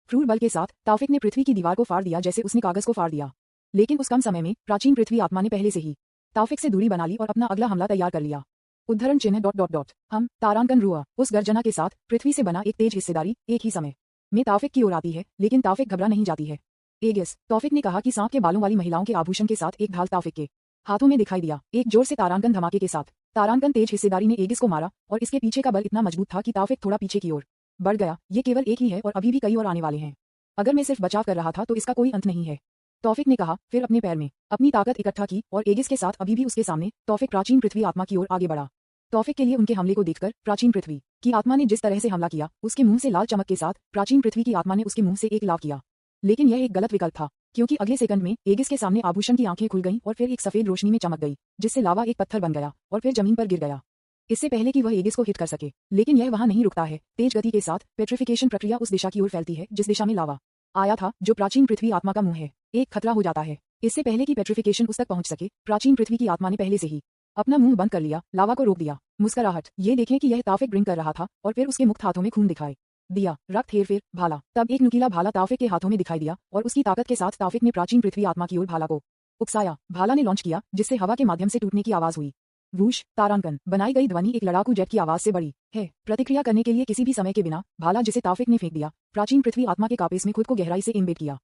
क्रूर बल के साथ तौफीक ने पृथ्वी की दीवार को फाड़ दिया जैसे उसने कागज को फाड़ दिया। लेकिन उस कम समय में प्राचीन पृथ्वी आत्मा ने पहले से ही तौफीक से दूरी बना ली और अपना अगला हमला तैयार कर लिया। उद्धरण चिन्ह डॉट डॉट डॉट हम तारांकन रुआ उस गर्जना के साथ पृथ्वी से बना एक तेज हिस्सेदारी एक ही समय में तौफीक की ओर आती है लेकिन तौफीक घबरा नहीं जाती है। एगिस तौफीक ने कहा कि सांप के बालों वाली महिलाओं के आभूषण के साथ एक ढाल तौफीक के हाथों में दिखाई दिया। एक जोर से तारांकन धमाके के साथ तारांकन तेज हिस्सेदारी ने एगिस को मारा और इसके पीछे का बल इतना मजबूत था कि तौफीक थोड़ा पीछे की ओर बढ़ गया। ये केवल एक ही है और अभी भी कई और आने वाले हैं। अगर मैं सिर्फ बचाव कर रहा था तो इसका कोई अंत नहीं है, तौफीक ने कहा। फिर अपने पैर में अपनी ताकत इकट्ठा की और एगिस के साथ अभी भी उसके सामने तौफीक प्राचीन पृथ्वी आत्मा की ओर आगे बढ़ा। तौफीक के लिए उनके हमले को देखकर प्राचीन पृथ्वी की आत्मा ने जिस तरह से हमला किया उसके मुंह से लाल चमक के साथ प्राचीन पृथ्वी की आत्मा ने उसके मुंह से एक लाव किया। लेकिन यह एक गलत विकल्प था क्योंकि अगले सेकंड में एगिस के सामने आभूषण की आंखें खुल गईं और फिर एक सफेद रोशनी में चमक गई जिससे लावा एक पत्थर बन गया और फिर जमीन पर गिर गया। इससे पहले कि वह एगिस को हिट कर सके लेकिन यह वहां नहीं रुकता है। तेज गति के साथ पेट्रिफिकेशन प्रक्रिया उस दिशा की ओर फैलती है जिस दिशा में लावा आया था जो प्राचीन पृथ्वी आत्मा का मुंह है। एक खतरा हो जाता है। इससे पहले कि पेट्रिफिकेशन उस तक पहुंच सके प्राचीन पृथ्वी की आत्मा ने पहले से ही अपना मुंह बंद कर लिया, लावा को रोक दिया। मुस्कुराहट ये देखें कि यह तौफीक ड्रिंक कर रहा था और फिर उसके मुक्त हाथों में खून दिखाई दिया। रक्त हेरफेर भाला। तब एक नुकीला भाला तौफीक के हाथों में दिखाई दिया और उसकी ताकत के साथ तौफीक ने प्राचीन पृथ्वी आत्मा की ओर भाला को उकसाया। भाला ने लॉन्च किया जिससे हवा के माध्यम से टूटने की आवाज हुई। वूश तारांकन बनाई गई ध्वनि एक लड़ाकू जेट की आवाज से बड़ी है। प्रतिक्रिया करने के लिए किसी भी समय के बिना भाला जिसे तौफीक ने फेंक दिया प्राचीन पृथ्वी आत्मा के कापेस में खुद को गहराई से इम्बेड किया।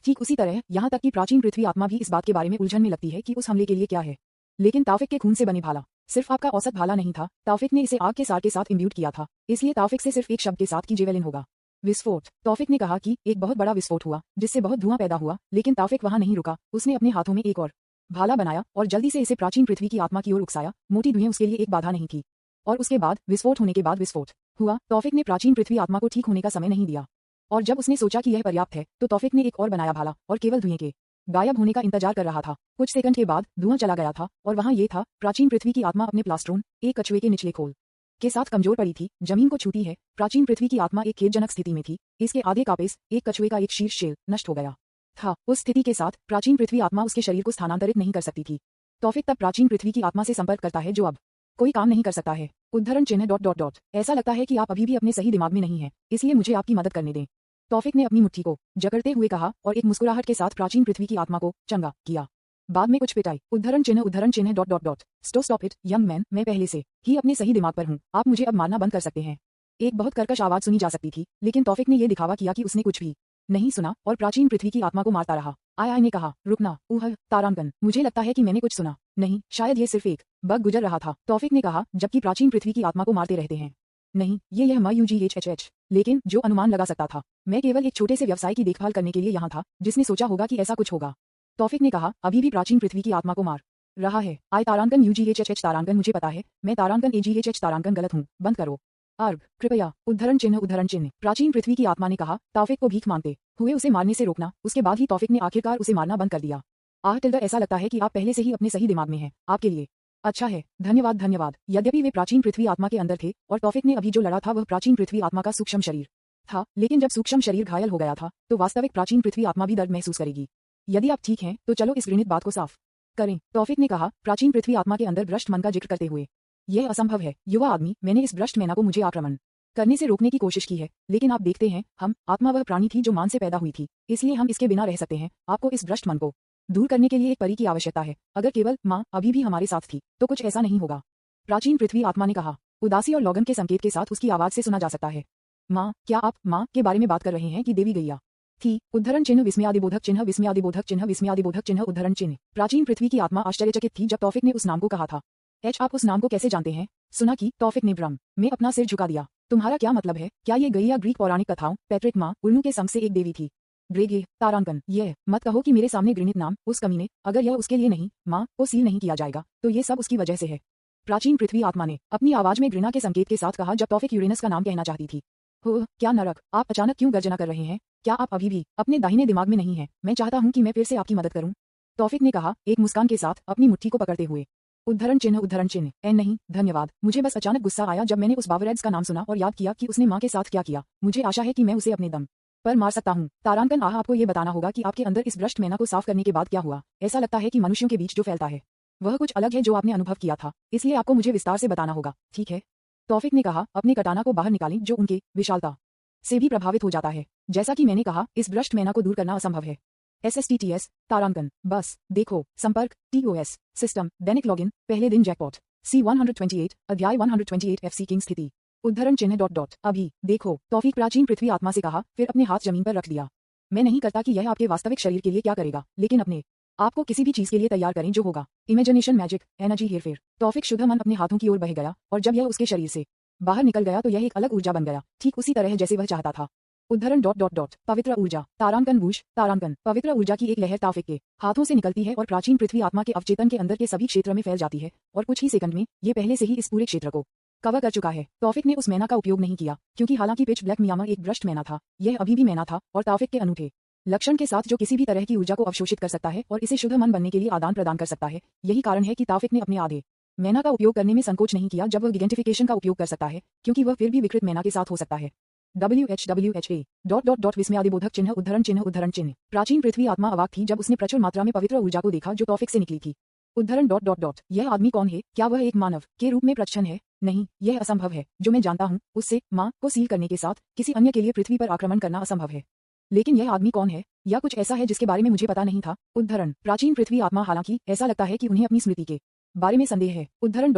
ठीक उसी तरह यहाँ तक कि प्राचीन पृथ्वी आत्मा भी इस बात के बारे में उलझन में लगती है कि उस हमले के लिए क्या है। लेकिन ताफिक के खून से बने भाला सिर्फ आपका औसत भाला नहीं था, ताफिक ने इसे आग के सार के साथ इम्ब्यूट किया था, इसलिए ताफिक से सिर्फ एक शब्द के साथ की जेवेलिन होगा। विस्फोट। तौफिक ने कहा कि एक बहुत बड़ा विस्फोट हुआ जिससे बहुत धुआं पैदा हुआ, लेकिन ताफिक वहां नहीं रुका। उसने अपने हाथों में एक और भाला बनाया और जल्दी से इसे प्राचीन पृथ्वी की आत्मा की ओर उकसाया। मोटी धुएं उसके लिए एक बाधा नहीं थी। और उसके बाद विस्फोट होने के बाद विस्फोट हुआ। तौफिक ने प्राचीन पृथ्वी आत्मा को ठीक होने का समय नहीं दिया, और जब उसने सोचा कि यह पर्याप्त है तो तौफिक ने एक और बनाया भाला और केवल धुएं के गायब होने का इंतजार कर रहा था। कुछ सेकंड के बाद धुआं चला गया था और वहां ये था, प्राचीन पृथ्वी की आत्मा अपने प्लास्ट्रोन एक कछुए के निचले खोल के साथ कमजोर पड़ी थी, जमीन को छूती है। प्राचीन पृथ्वी की आत्मा एक खेदजनक स्थिति में थी। इसके आधे कापेस एक कछुए का एक शीर्ष शेल नष्ट हो गया था। उस स्थिति के साथ प्राचीन पृथ्वी आत्मा उसके शरीर को स्थानांतरित नहीं कर सकती थी। तौफिक तब प्राचीन पृथ्वी की आत्मा से संपर्क करता है जो अब कोई काम नहीं कर सकता है। उद्धरण चिन्ह ... ऐसा लगता है कि आप अभी भी अपने सही दिमाग में नहीं हैं, इसलिए मुझे आपकी मदद करने दें। तौफिक ने अपनी मुट्ठी को जकड़ते हुए कहा और एक मुस्कुराहट के साथ प्राचीन पृथ्वी की आत्मा को चंगा किया। बाद में कुछ पिटाई। उद्धरण चिन्ह ... स्टॉप इट यंग मैन, मैं पहले से ही अपने सही दिमाग पर हूँ, आप मुझे अब मारना बंद कर सकते हैं। एक बहुत कर्कश आवाज सुनी जा सकती थी, लेकिन तौफिक ने यह दिखावा किया कि उसने कुछ भी नहीं सुना और प्राचीन पृथ्वी की आत्मा को मारता रहा। आय ने कहा, रुकना तारांकन, मुझे लगता है कि मैंने कुछ सुना। नहीं, शायद ये सिर्फ एक बग गुजर रहा था, तौफिक ने कहा, जबकि प्राचीन पृथ्वी की आत्मा को मारते रहते हैं। नहीं, यह MUGHH, लेकिन जो अनुमान लगा सकता था, मैं केवल एक छोटे से व्यवसाय की देखभाल करने के लिए यहाँ था जिसने सोचा होगा कि ऐसा कुछ होगा। तौफिक ने कहा, अभी भी प्राचीन पृथ्वी की आत्मा को मार रहा है। आय तारांकन UGHH तारांकन, मुझे पता है, मैं तारांकन AGHH तारांकन गलत हूँ, बंद करो। अर्ग, कृपया। उद्धरण चिन्ह। प्राचीन पृथ्वी की आत्मा ने कहा, तौफिक को भीख मांगते हुए उसे मारने से रोकना। उसके बाद ही तौफिक ने आखिरकार उसे मारना बंद कर दिया। ऐसा लगता है कि आप पहले से ही अपने सही दिमाग में हैं, आपके लिए अच्छा है, धन्यवाद। यद्यपि वे प्राचीन पृथ्वी आत्मा के अंदर थे और तौफिक ने अभी जो लड़ा था वह प्राचीन पृथ्वी आत्मा का सूक्ष्म शरीर था, लेकिन जब सूक्ष्म शरीर घायल हो गया था तो वास्तविक प्राचीन पृथ्वी आत्मा भी दर्द महसूस करेगी। यदि आप ठीक हैं तो चलो इस घृणित बात को साफ करें, तौफिक ने कहा, प्राचीन पृथ्वी आत्मा के अंदर भ्रष्ट मन का जिक्र करते हुए। यह असंभव है, युवा आदमी, मैंने इस भ्रष्ट मैना को मुझे आक्रमण करने से रोकने की कोशिश की है, लेकिन आप देखते हैं, हम आत्मा वह प्राणी थी जो मान से पैदा हुई थी, इसलिए हम इसके बिना रह सकते हैं। आपको इस भ्रष्ट मन को दूर करने के लिए एक परी की आवश्यकता है। अगर केवल माँ अभी भी हमारे साथ थी तो कुछ ऐसा नहीं होगा। प्राचीन पृथ्वी आत्मा ने कहा, उदासी और लगन के संकेत के साथ उसकी आवाज से सुना जा सकता है। माँ, क्या आप माँ के बारे में बात कर रहे हैं कि देवी गैया थी? उद्धरण चिन्ह विस्मयादिबोधक चिन्ह उद्धरण चिन्ह। प्राचीन पृथ्वी की आत्मा आश्चर्यचकित थी जब तौफिक ने उस नाम को कहा था। आप उस नाम को कैसे जानते हैं? सुना कि तौफिक ने भ्रम में अपना सिर झुका दिया। तुम्हारा क्या मतलब है? क्या ये गैया ग्रीक पौराणिक कथाओं पैट्रिक माँ उल्लू के संग से एक देवी थी? ग्रेगे तारांकन, यह मत कहो कि मेरे सामने घृणित नाम, उस कमीने, अगर यह उसके लिए नहीं, माँ को सील नहीं किया जाएगा तो ये सब उसकी वजह से है। प्राचीन पृथ्वी आत्मा ने अपनी आवाज में घृणा के संकेत के साथ कहा जब तौफिक यूरेनस का नाम कहना चाहती थी। हो, क्या नरक, आप अचानक क्यों गर्जना कर रहे हैं? क्या आप अभी भी अपने दाहिने दिमाग में नहीं हैं? मैं चाहता हूँ कि मैं फिर से आपकी मदद करूँ, तौफिक ने कहा, एक मुस्कान के साथ अपनी मुट्ठी को पकड़ते हुए। उद्धरण चिन्ह नहीं, धन्यवाद, मुझे बस अचानक गुस्सा आया जब मैंने उस बावरेड्स का नाम सुना और याद किया कि उसने माँ के साथ क्या किया। मुझे आशा है कि मैं उसे अपने दम पर मार सकता हूँ। तारांकन, आपको ये बताना होगा कि आपके अंदर इस भ्रष्ट मैना को साफ करने के बाद क्या हुआ। ऐसा लगता है कि मनुष्यों के बीच जो फैलता है वह कुछ अलग है जो आपने अनुभव किया था, इसलिए आपको मुझे विस्तार से बताना होगा, ठीक है? तौफिक ने कहा, अपने कटाना को बाहर निकालें जो उनके विशालता से भी प्रभावित हो जाता है। जैसा कि मैंने कहा, इस भ्रष्ट मैना को दूर करना असंभव है। SSTTS तारांकन, बस देखो, संपर्क TOS सिस्टम, दैनिक लॉगिन, पहले दिन जैकपॉट, C128 अध्याय 128 FC किंग स्थिति। उद्धरण चिन्ह ... अभी देखो, तौफीक प्राचीन पृथ्वी आत्मा से कहा, फिर अपने हाथ जमीन पर रख दिया। मैं नहीं करता कि यह आपके वास्तविक शरीर के लिए क्या करेगा, लेकिन अपने आपको किसी भी चीज के लिए तैयार करें जो होगा। इमेजिनेशन, मैजिक, एनर्जी, हेरफेर। तौफीक शुद्ध मन अपने हाथों की ओर बह गया और जब यह उसके शरीर से बाहर निकल गया तो यह एक अलग ऊर्जा बन गया, ठीक उसी तरह जैसे वह चाहता था। उद्धरण ... पवित्र ऊर्जा। तारांकन बूश, तारांकन, पवित्र ऊर्जा की एक लहर तौफीक के हाथों से निकलती है और प्राचीन पृथ्वी आत्मा के अवचेतन के अंदर के सभी क्षेत्र में फैल जाती है और कुछ ही सेकंड में ये पहले से ही इस पूरे क्षेत्र को कवर कर चुका है। तौफीक ने उस मैना का उपयोग नहीं किया क्योंकि हालांकि पिच ब्लैक मियामा एक भ्रष्ट मैना था, यह अभी भी मैना था और तौफीक के अनूठे लक्षण के साथ जो किसी भी तरह की ऊर्जा को अवशोषित कर सकता है और इसे शुद्ध मन बनने के लिए आदान प्रदान कर सकता है। यही कारण है कि तौफीक ने अपने आधे मैना का उपयोग करने में संकोच नहीं किया जब वह गिगेंटिफिकेशन का उपयोग कर सकता है, क्योंकि वह फिर भी विकृत मैना के साथ हो सकता है। WHWHA ... विस्मयादिबोधक चिन्ह उद्धरण चिन्ह। प्राचीन पृथ्वी आत्मा अवाक थी जब उसने प्रचुर मात्रा में पवित्र ऊर्जा को देखा जो तौफीक से निकली थी। उद्धरण ... यह आदमी कौन है? क्या वह एक मानव के रूप में प्रच्छन्न है? नहीं, यह असंभव है। जो मैं जानता हूँ उससे माँ को सील करने के साथ किसी अन्य के लिए पृथ्वी पर आक्रमण करना असंभव है। लेकिन यह आदमी कौन है? या कुछ ऐसा है जिसके बारे में मुझे पता नहीं था। उद्धरण, प्राचीन पृथ्वी आत्मा, हालांकि ऐसा लगता है कि उन्हें अपनी स्मृति के बारे में संदेह है। उद्धरण ...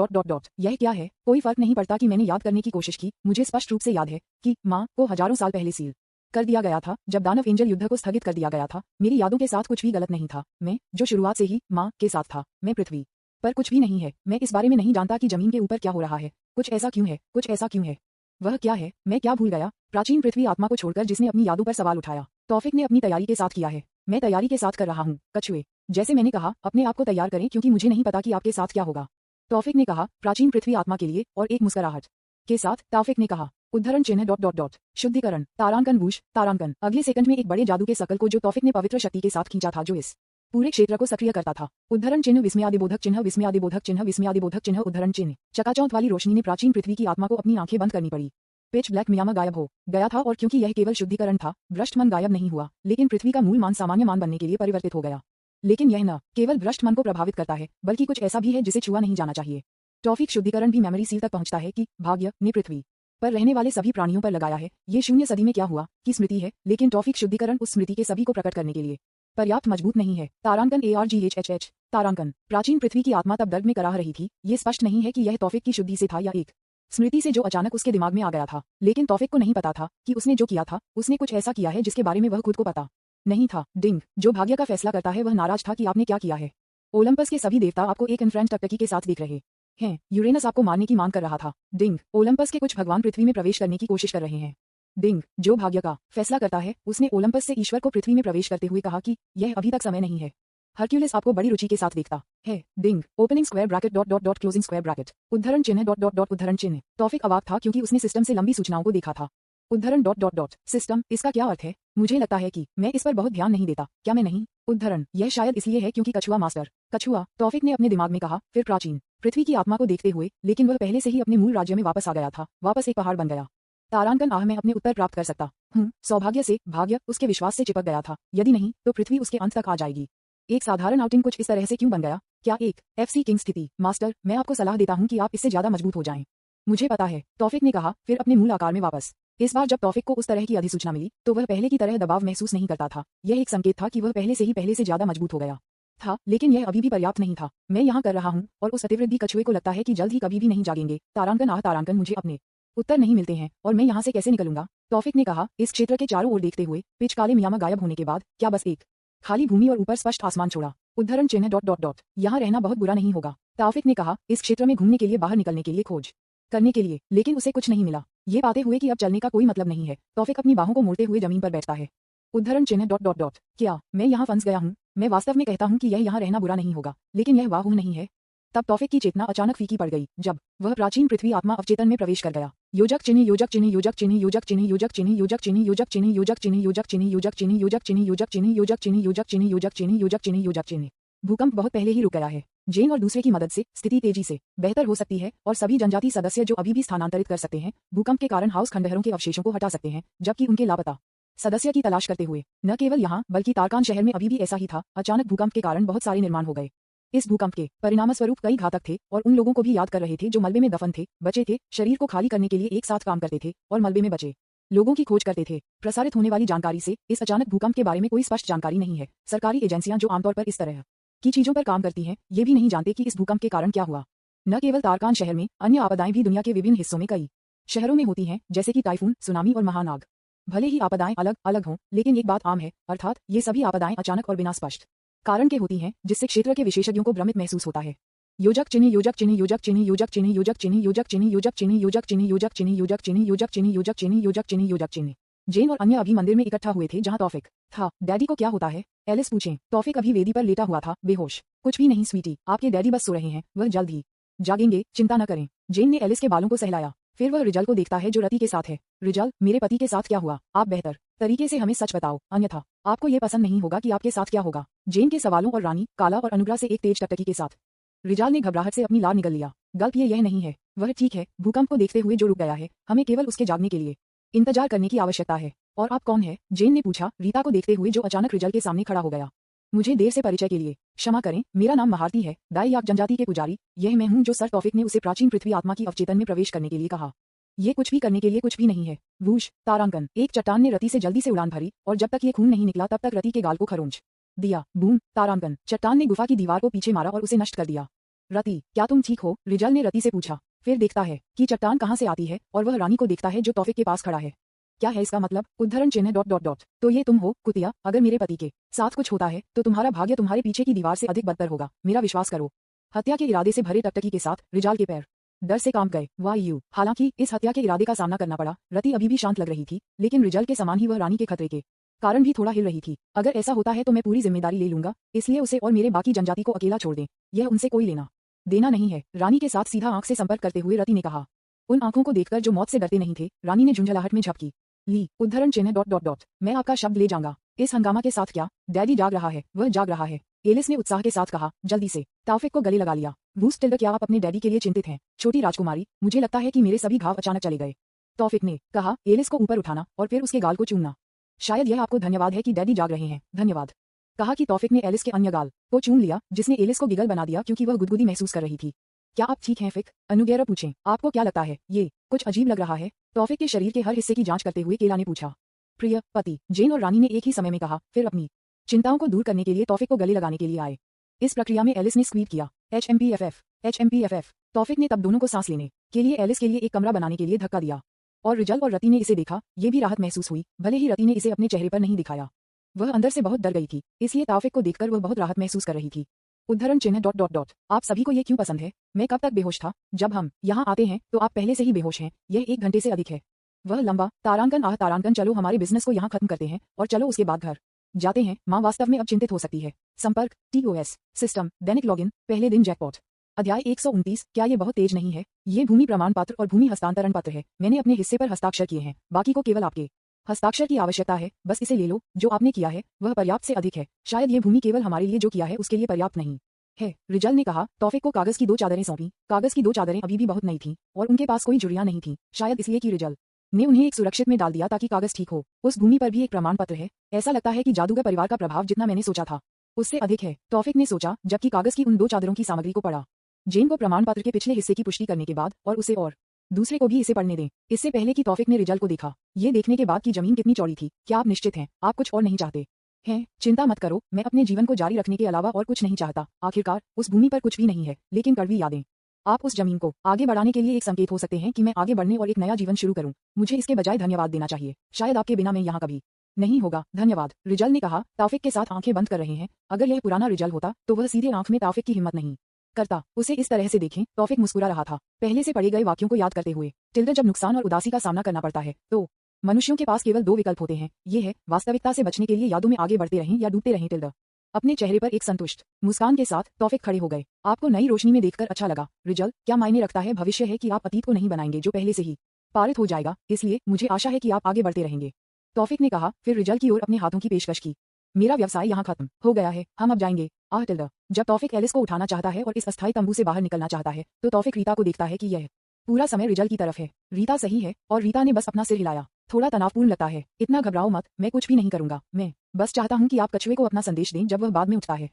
यह क्या है? कोई फर्क नहीं पड़ता कि मैंने याद करने की कोशिश की, मुझे स्पष्ट रूप से याद है कि माँ को हजारों साल पहले सील कर दिया गया था जब दानव एंजल युद्ध को स्थगित कर दिया गया था। मेरी यादों के साथ कुछ भी गलत नहीं था। मैं जो शुरुआत से ही माँ के साथ था, मैं पृथ्वी पर कुछ भी नहीं है। मैं इस बारे में नहीं जानता कि जमीन के ऊपर क्या हो रहा है। कुछ ऐसा क्यों है, कुछ ऐसा क्यों है? वह क्या है, मैं क्या भूल गया? प्राचीन पृथ्वी आत्मा को छोड़कर जिसने अपनी यादों पर सवाल उठाया। तौफिक ने अपनी तैयारी के साथ किया है। मैं तैयारी के साथ कर रहा हूँ, कछुए। जैसे मैंने कहा, अपने आप को तैयार करें क्योंकि मुझे नहीं पता कि आपके साथ क्या होगा। तौफिक ने कहा, प्राचीन पृथ्वी आत्मा के लिए, और एक मुस्कुराहट के साथ तौफिक ने कहा, उद्धरण चिन्ह डॉट डॉट डॉट शुद्धिकरण तारांकन वूश तारांकन। अगले सेकंड में एक बड़े जादू के सकल को जो तौफिक ने पवित्र शक्ति के साथ खींचा था जो इस पूरे क्षेत्र को सक्रिय करता था। उद्धरण चिन्ह विस्मयादिबोधक चिन्ह विस्मयादिबोधक चिन्ह विस्मयादिबोधक चिन्ह उद्धरण चिन्ह। चकाचौंध वाली रोशनी ने प्राचीन पृथ्वी की आत्मा को अपनी आंखें बंद करनी पड़ी। पिच ब्लैक मियामा गायब हो गया था और क्योंकि यह केवल शुद्धिकरण था, भ्रष्ट मन गायब नहीं हुआ, लेकिन पृथ्वी का मूल मान सामान्य मान बनने के लिए परिवर्तित हो गया। लेकिन यह न केवल भ्रष्ट मन को प्रभावित करता है, बल्कि कुछ ऐसा भी है जिसे छुआ नहीं जाना चाहिए। टॉफिक शुद्धिकरण भी मेमोरी सील तक पहुंचता है कि भाग्य ने पृथ्वी पर रहने वाले सभी प्राणियों पर लगाया है। ये 0 सदी में क्या हुआ की स्मृति है, लेकिन टॉफिक शुद्धिकरण उस स्मृति के सभी को प्रकट करने के लिए पर्याप्त मजबूत नहीं है। तारांकन ARGHHH तारांकन। प्राचीन पृथ्वी की आत्मा तब दर्द में कराह रही थी। ये स्पष्ट नहीं है कि यह तौफिक की शुद्धि से था या एक स्मृति से जो अचानक उसके दिमाग में आ गया था। लेकिन तौफिक को नहीं पता था कि उसने जो किया था, उसने कुछ ऐसा किया है जिसके बारे में वह खुद को पता नहीं था। डिंग, जो भाग्य का फैसला करता है वह नाराज था कि आपने क्या किया है। ओलंपस के सभी देवता आपको एक इन्फ्रेंट टकटकी के साथ देख रहे हैं। यूरेनस आपको मारने की मांग कर रहा था। डिंग, ओलंपस के कुछ भगवान पृथ्वी में प्रवेश करने की कोशिश कर रहे हैं। डिंग, जो भाग्य का फैसला करता है, उसने ओलंपस से ईश्वर को पृथ्वी में प्रवेश करते हुए कहा कि यह अभी तक समय नहीं है। हरक्यूलिस आपको बड़ी रुचि के साथ देखता है। Ding, opening square bracket dot dot dot closing square bracket उद्धरण चिन्ह डॉट डॉट डॉट उद्धरण चिन्ह। तौफिक अवाक था क्योंकि उसने सिस्टम से लंबी सूचनाओं को देखा था। उद्धरण डॉट डॉट डॉट सिस्टम, इसका क्या अर्थ है? मुझे लगता है कि मैं इस पर बहुत ध्यान नहीं देता। क्या मैं नहीं? उद्धरण, यह शायद इसलिए है क्योंकि कछुआ मास्टर। कछुआ, तौफिक ने अपने दिमाग में कहा, फिर प्राचीन पृथ्वी की आत्मा को देखते हुए, लेकिन वह पहले से ही अपने मूल राज्य में वापस आ गया था, वापस एक पहाड़ बन गया। तारांकन आह, मैं अपने उत्तर प्राप्त कर सकता हूँ। सौभाग्य से भाग्य उसके विश्वास से चिपक गया था। यदि नहीं तो पृथ्वी उसके अंत तक आ जाएगी। एक साधारण आउटिंग कुछ इस तरह से क्यों बन गया? क्या एक FC किंग स्थिति? मास्टर, मैं आपको सलाह देता हूँ कि आप इससे ज्यादा मजबूत हो जाएं। मुझे पता है, तौफिक ने कहा, फिर अपने मूल आकार में वापस। इस बार जब तौफिक को उस तरह की अधिसूचना मिली तो वह पहले की तरह दबाव महसूस नहीं करता था। यह एक संकेत था कि वह पहले से ज्यादा मजबूत हो गया था, लेकिन यह अभी भी पर्याप्त नहीं था। मैं यहाँ कर रहा हूँ और उस अतिवृद्धि कछुए को लगता है कि जल्द ही कभी भी नहीं जागेंगे। तारांकन आह, तारांकन, मुझे अपने उत्तर नहीं मिलते हैं और मैं यहाँ से कैसे निकलूंगा? तौफिक ने कहा, इस क्षेत्र के चारों ओर देखते हुए। पिच काले मियामा गायब होने के बाद क्या बस एक खाली भूमि और ऊपर स्पष्ट आसमान छोड़ा? उद्धरण चिन्ह डॉट डॉट डॉट यहाँ रहना बहुत बुरा नहीं होगा। तौफिक ने कहा, इस क्षेत्र में घूमने के लिए, बाहर निकलने के लिए, खोज करने के लिए, लेकिन उसे कुछ नहीं मिला। ये पाते हुए कि अब चलने का कोई मतलब नहीं है, तौफिक अपनी बाहों को मोड़ते हुए जमीन पर बैठता है। उद्धरण चिन्ह डॉट डॉट डॉट क्या मैं यहाँ फंस गया हूँ? मैं वास्तव में कहता हूँ कि यह यहाँ रहना बुरा नहीं होगा, लेकिन यह वाह नहीं है। तब तौफिक की चेतना अचानक फीकी पड़ गई जब वह प्राचीन पृथ्वी आत्मा अवचेतन में प्रवेश कर गया। योजक चिन्ह योजक चिन्ह योजक चिन्ह योजक चिन्ह योजक चिन्ह योजक चिन्ह योजक चिन्ह योजक चिन्ह योजक चिन्ह योजक चिन्ह योजक चिन्ह योजक चिन्ह योजक चिन्ह योजक चिन्ह योजक चिन्ह योजक चिन्ह योजक चिन्ह। भूकंप बहुत पहले ही रुक गया है। जेन और दूसरे की मदद से स्थिति तेजी से बेहतर हो सकती है और सभी जनजाति सदस्य जो अभी भी स्थानांतरित कर सकते हैं, भूकंप के कारण हाउस खंडहरों के अवशेषों को हटा सकते हैं, जबकि उनके लापता सदस्य की तलाश करते हुए। न केवल यहाँ बल्कि तारकान शहर में अभी भी ऐसा ही था। अचानक भूकंप के कारण बहुत सारे निर्माण हो गए। इस भूकंप के परिणामस्वरूप कई घातक थे और उन लोगों को भी याद कर रहे थे जो मलबे में दफन थे, बचे थे, शरीर को खाली करने के लिए एक साथ काम करते थे और मलबे में बचे लोगों की खोज करते थे। प्रसारित होने वाली जानकारी से इस अचानक भूकंप के बारे में कोई स्पष्ट जानकारी नहीं है। सरकारी एजेंसियां जो आमतौर पर इस तरह की चीजों पर काम करती हैं, ये भी नहीं जानते कि इस भूकंप के कारण क्या हुआ। न केवल तारकान शहर में, अन्य आपदाएं भी दुनिया के विभिन्न हिस्सों में कई शहरों में होती हैं, जैसे कि टाइफून, सुनामी और महानाग। भले ही आपदाएं अलग अलग हों, लेकिन एक बात आम है, अर्थात ये सभी आपदाएं अचानक और बिना स्पष्ट कारण के होती हैं, जिससे क्षेत्र के विशेषज्ञों को भ्रमित महसूस होता है। योजक चिन्ह योजक चिन्ह योजक चिन्ह योजक चिन्ह योजक चिन्ह योजक चिन्ह योजक चिन्ह योजक चिन्ह योजक चिन्ह योजक चिन्ह योजक चिन्ह योजक चिन्ह योजक चिन्ह योजक चिन्ह। जेन और अन्य अभी मंदिर में इकट्ठा हुए थे जहां तौफिक था। डैडी को क्या होता है? एलिस पूछें। तौफिक अभी वेदी पर लेटा हुआ था, बेहोश। कुछ भी नहीं स्वीटी, आपके डैडी बस सो रहे हैं, वह जल्द ही जागेंगे, चिंता न करें। जेन ने एलिस के बालों को सहलाया। फिर वह रिजल को देखता है जो रति के साथ है। रिजल, मेरे पति के साथ क्या हुआ? आप बेहतर तरीके से हमें सच बताओ, अन्यथा आपको ये पसंद नहीं होगा कि आपके साथ क्या होगा। जेन के सवालों और रानी, काला और अनुग्रह से एक तेज टकटकी के साथ रिजाल ने घबराहट से अपनी लार निगल लिया। गल्प यह नहीं है, वह ठीक है, भूकंप को देखते हुए जो रुक गया है, हमें केवल उसके जागने के लिए इंतजार करने की आवश्यकता है। और आप कौन है? जेन ने पूछा, रीता को देखते हुए जो अचानक रिजल के सामने खड़ा हो गया। मुझे देर से परिचय के लिए क्षमा करें, मेरा नाम महारती है, दाईयाक जनजाति के पुजारी। यह मैं हूँ जो सर तौफिक ने उसे प्राचीन पृथ्वी आत्मा की अवचेतन में प्रवेश करने के लिए कहा। ये कुछ भी करने के लिए कुछ भी नहीं है। वूश, तारांकन। एक चट्टान ने रति से जल्दी से उड़ान भरी और जब तक ये खून नहीं निकला तब तक रति के गाल को खरोंच दिया। बूम, तारांकन। चट्टान ने गुफा की दीवार को पीछे मारा और उसे नष्ट कर दिया। रति, क्या तुम ठीक हो? रिजल ने रति से पूछा। फिर देखता है कि चट्टान कहाँ से आती है और वह रानी को देखता है जो तौफिक के पास खड़ा है। क्या है इसका मतलब? उद्धरण चिन्ह डॉट डॉट डॉट। तो ये तुम हो, कुतिया। अगर मेरे पति के साथ कुछ होता है तो तुम्हारा भाग्य तुम्हारे पीछे की दीवार से अधिक बदतर होगा, मेरा विश्वास करो। हत्या के इरादे से भरे टकटकी के साथ रिजाल के पैर डर से कांप गए। वायु हालांकि इस हत्या के इरादे का सामना करना पड़ा। रति अभी भी शांत लग रही थी, लेकिन रिजल के समान ही वह रानी के खतरे के कारण भी थोड़ा हिल रही थी। अगर ऐसा होता है तो मैं पूरी जिम्मेदारी ले लूंगा, इसलिए उसे और मेरे बाकी जनजाति को अकेला छोड़ दें। यह उनसे कोई लेना देना नहीं है। रानी के साथ सीधा आंख से संपर्क करते हुए रति ने कहा। उन आंखों को देखकर जो मौत से डरते नहीं थे, रानी ने झुंझलाहट में झपकी ली। उद्धरण चिन्ह ... मैं आपका शब्द ले जाऊंगा। इस हंगामा के साथ क्या? डैडी जाग रहा है, वह जाग रहा है। एलिस ने उत्साह के साथ कहा। जल्दी से ताफिक को गले लगा लिया। रूस टिल्डर, क्या आप अपने डैडी के लिए चिंतित हैं? छोटी राजकुमारी, मुझे लगता है कि मेरे सभी घाव अचानक चले गए। तौफिक ने कहा। एलिस को ऊपर उठाना और फिर उसके गाल को चूमना। शायद यह आपको धन्यवाद है कि डैडी जाग रहे हैं। धन्यवाद, कहा कि तौफिक ने एलिस के अन्य गाल को चूम लिया, जिसने एलिस को गिगल बना दिया क्योंकि वह गुदगुदी महसूस कर रही थी। क्या आप ठीक हैं फिक? अनुगैरा पूछें। आपको क्या लगता है ये कुछ अजीब लग रहा है? तौफिक के शरीर के हर हिस्से की जांच करते हुए केला ने पूछा। प्रिय पति, जेन और रानी ने एक ही समय में कहा, फिर अपनी चिंताओं को दूर करने के लिए तौफिक को गले लगाने के लिए आए। इस प्रक्रिया में एलिस ने स्क्वीट किया। HMPFF। तौफिक ने तब दोनों को सांस लेने के लिए एलिस के लिए एक कमरा बनाने के लिए धक्का दिया और रिजल और रति ने इसे देखा। ये भी राहत महसूस हुई, भले ही रति ने इसे अपने चेहरे पर नहीं दिखाया। वह अंदर से बहुत डर गई थी, इसलिए तौफिक को देखकर वह बहुत राहत महसूस कर रही थी। उद्धरण चिन्ह ... आप सभी को ये क्यों पसंद है? मैं कब तक बेहोश था? जब हम यहाँ आते हैं तो आप पहले से ही बेहोश हैं। यह 1 घंटे से अधिक है। वह लंबा तारांकन। चलो हमारे बिजनेस को यहाँ खत्म करते हैं और चलो उसके बाद घर जाते हैं। माँ वास्तव में अब चिंतित हो सकती है। संपर्क TOS सिस्टम दैनिक लॉगिन। पहले दिन जैकपॉट। अध्याय 129। क्या ये बहुत तेज नहीं है? ये भूमि प्रमाण पत्र और भूमि हस्तांतरण पत्र है। मैंने अपने हिस्से पर हस्ताक्षर किए हैं, बाकी को केवल आपके हस्ताक्षर की आवश्यकता है। बस इसे ले लो। जो आपने किया है वह पर्याप्त से अधिक है। शायद ये भूमि केवल हमारे लिए जो किया है उसके लिए पर्याप्त नहीं है, रिजल ने कहा। तौफिक को कागज की 2 चादरें सौंपी। कागज की 2 चादरें अभी भी बहुत नई थीं और उनके पास कोई जुड़ियां नहीं थीं, शायद इसलिए कि रिजल ने उन्हें एक सुरक्षित में डाल दिया ताकि कागज ठीक हो। उस भूमि पर भी एक प्रमाण पत्र है। ऐसा लगता है कि जादूगर परिवार का प्रभाव जितना मैंने सोचा था उससे अधिक है, तौफिक ने सोचा, जबकि कागज की उन 2 चादरों की सामग्री को पढ़ा। जेन को प्रमाण पत्र के पिछले हिस्से की पुष्टि करने के बाद और उसे और दूसरे को भी इसे पढ़ने दें, इससे पहले कि तौफिक ने रिजल को देखा। ये देखने के बाद कि जमीन कितनी चौड़ी थी। क्या आप निश्चित हैं? आप कुछ और नहीं चाहते हैं? चिंता मत करो, मैं अपने जीवन को जारी रखने के अलावा और कुछ नहीं चाहता। आखिरकार उस भूमि पर कुछ भी नहीं है, लेकिन कड़वी यादें। आप उस जमीन को आगे बढ़ाने के लिए एक संकेत हो सकते हैं कि मैं आगे बढ़ने और एक नया जीवन शुरू करूं। मुझे इसके बजाय धन्यवाद देना चाहिए। शायद आपके बिना मैं यहाँ कभी नहीं होगा। धन्यवाद, रिजल ने कहा, तौफिक के साथ आंखें बंद कर रहे हैं। अगर यह पुराना रिजल होता तो वह सीधे आंख में तौफिक की हिम्मत नहीं करता। उसे इस तरह से देखें। तौफिक मुस्कुरा रहा था, पहले से पढ़े गए वाक्यों को याद करते हुए। टिल्डर, जब नुकसान और उदासी का सामना करना पड़ता है तो मनुष्यों के पास केवल 2 विकल्प होते हैं। ये है, वास्तविकता से बचने के लिए यादों में आगे बढ़ते रहें या डूबते रहें। टिल्डर अपने चेहरे पर एक संतुष्ट मुस्कान के साथ तौफिक खड़े हो गए। आपको नई रोशनी में देखकर अच्छा लगा। रिजल, क्या मायने रखता है? भविष्य है कि आप अतीत को नहीं बनाएंगे जो पहले से ही पारित हो जाएगा, इसलिए मुझे आशा है कि आप आगे बढ़ते रहेंगे, तौफिक ने कहा। फिर रिजल की ओर अपने हाथों की पेशकश की। मेरा व्यवसाय यहाँ खत्म हो गया है, हम अब जाएंगे। आह टिल्डर। जब तौफिक एलिस को उठाना चाहता है और इस अस्थायी तंबू से बाहर निकलना चाहता है तो तौफिक रीता को देखता है कि यह पूरा समय रिजल की तरफ है। रीता सही है, और रीता ने बस अपना सिर हिलाया। थोड़ा तनावपूर्ण लगता है। इतना घबराओ मत, मैं कुछ भी नहीं करूंगा। मैं बस चाहता हूं कि आप कछुए को अपना संदेश दें जब वह बाद में उठता है।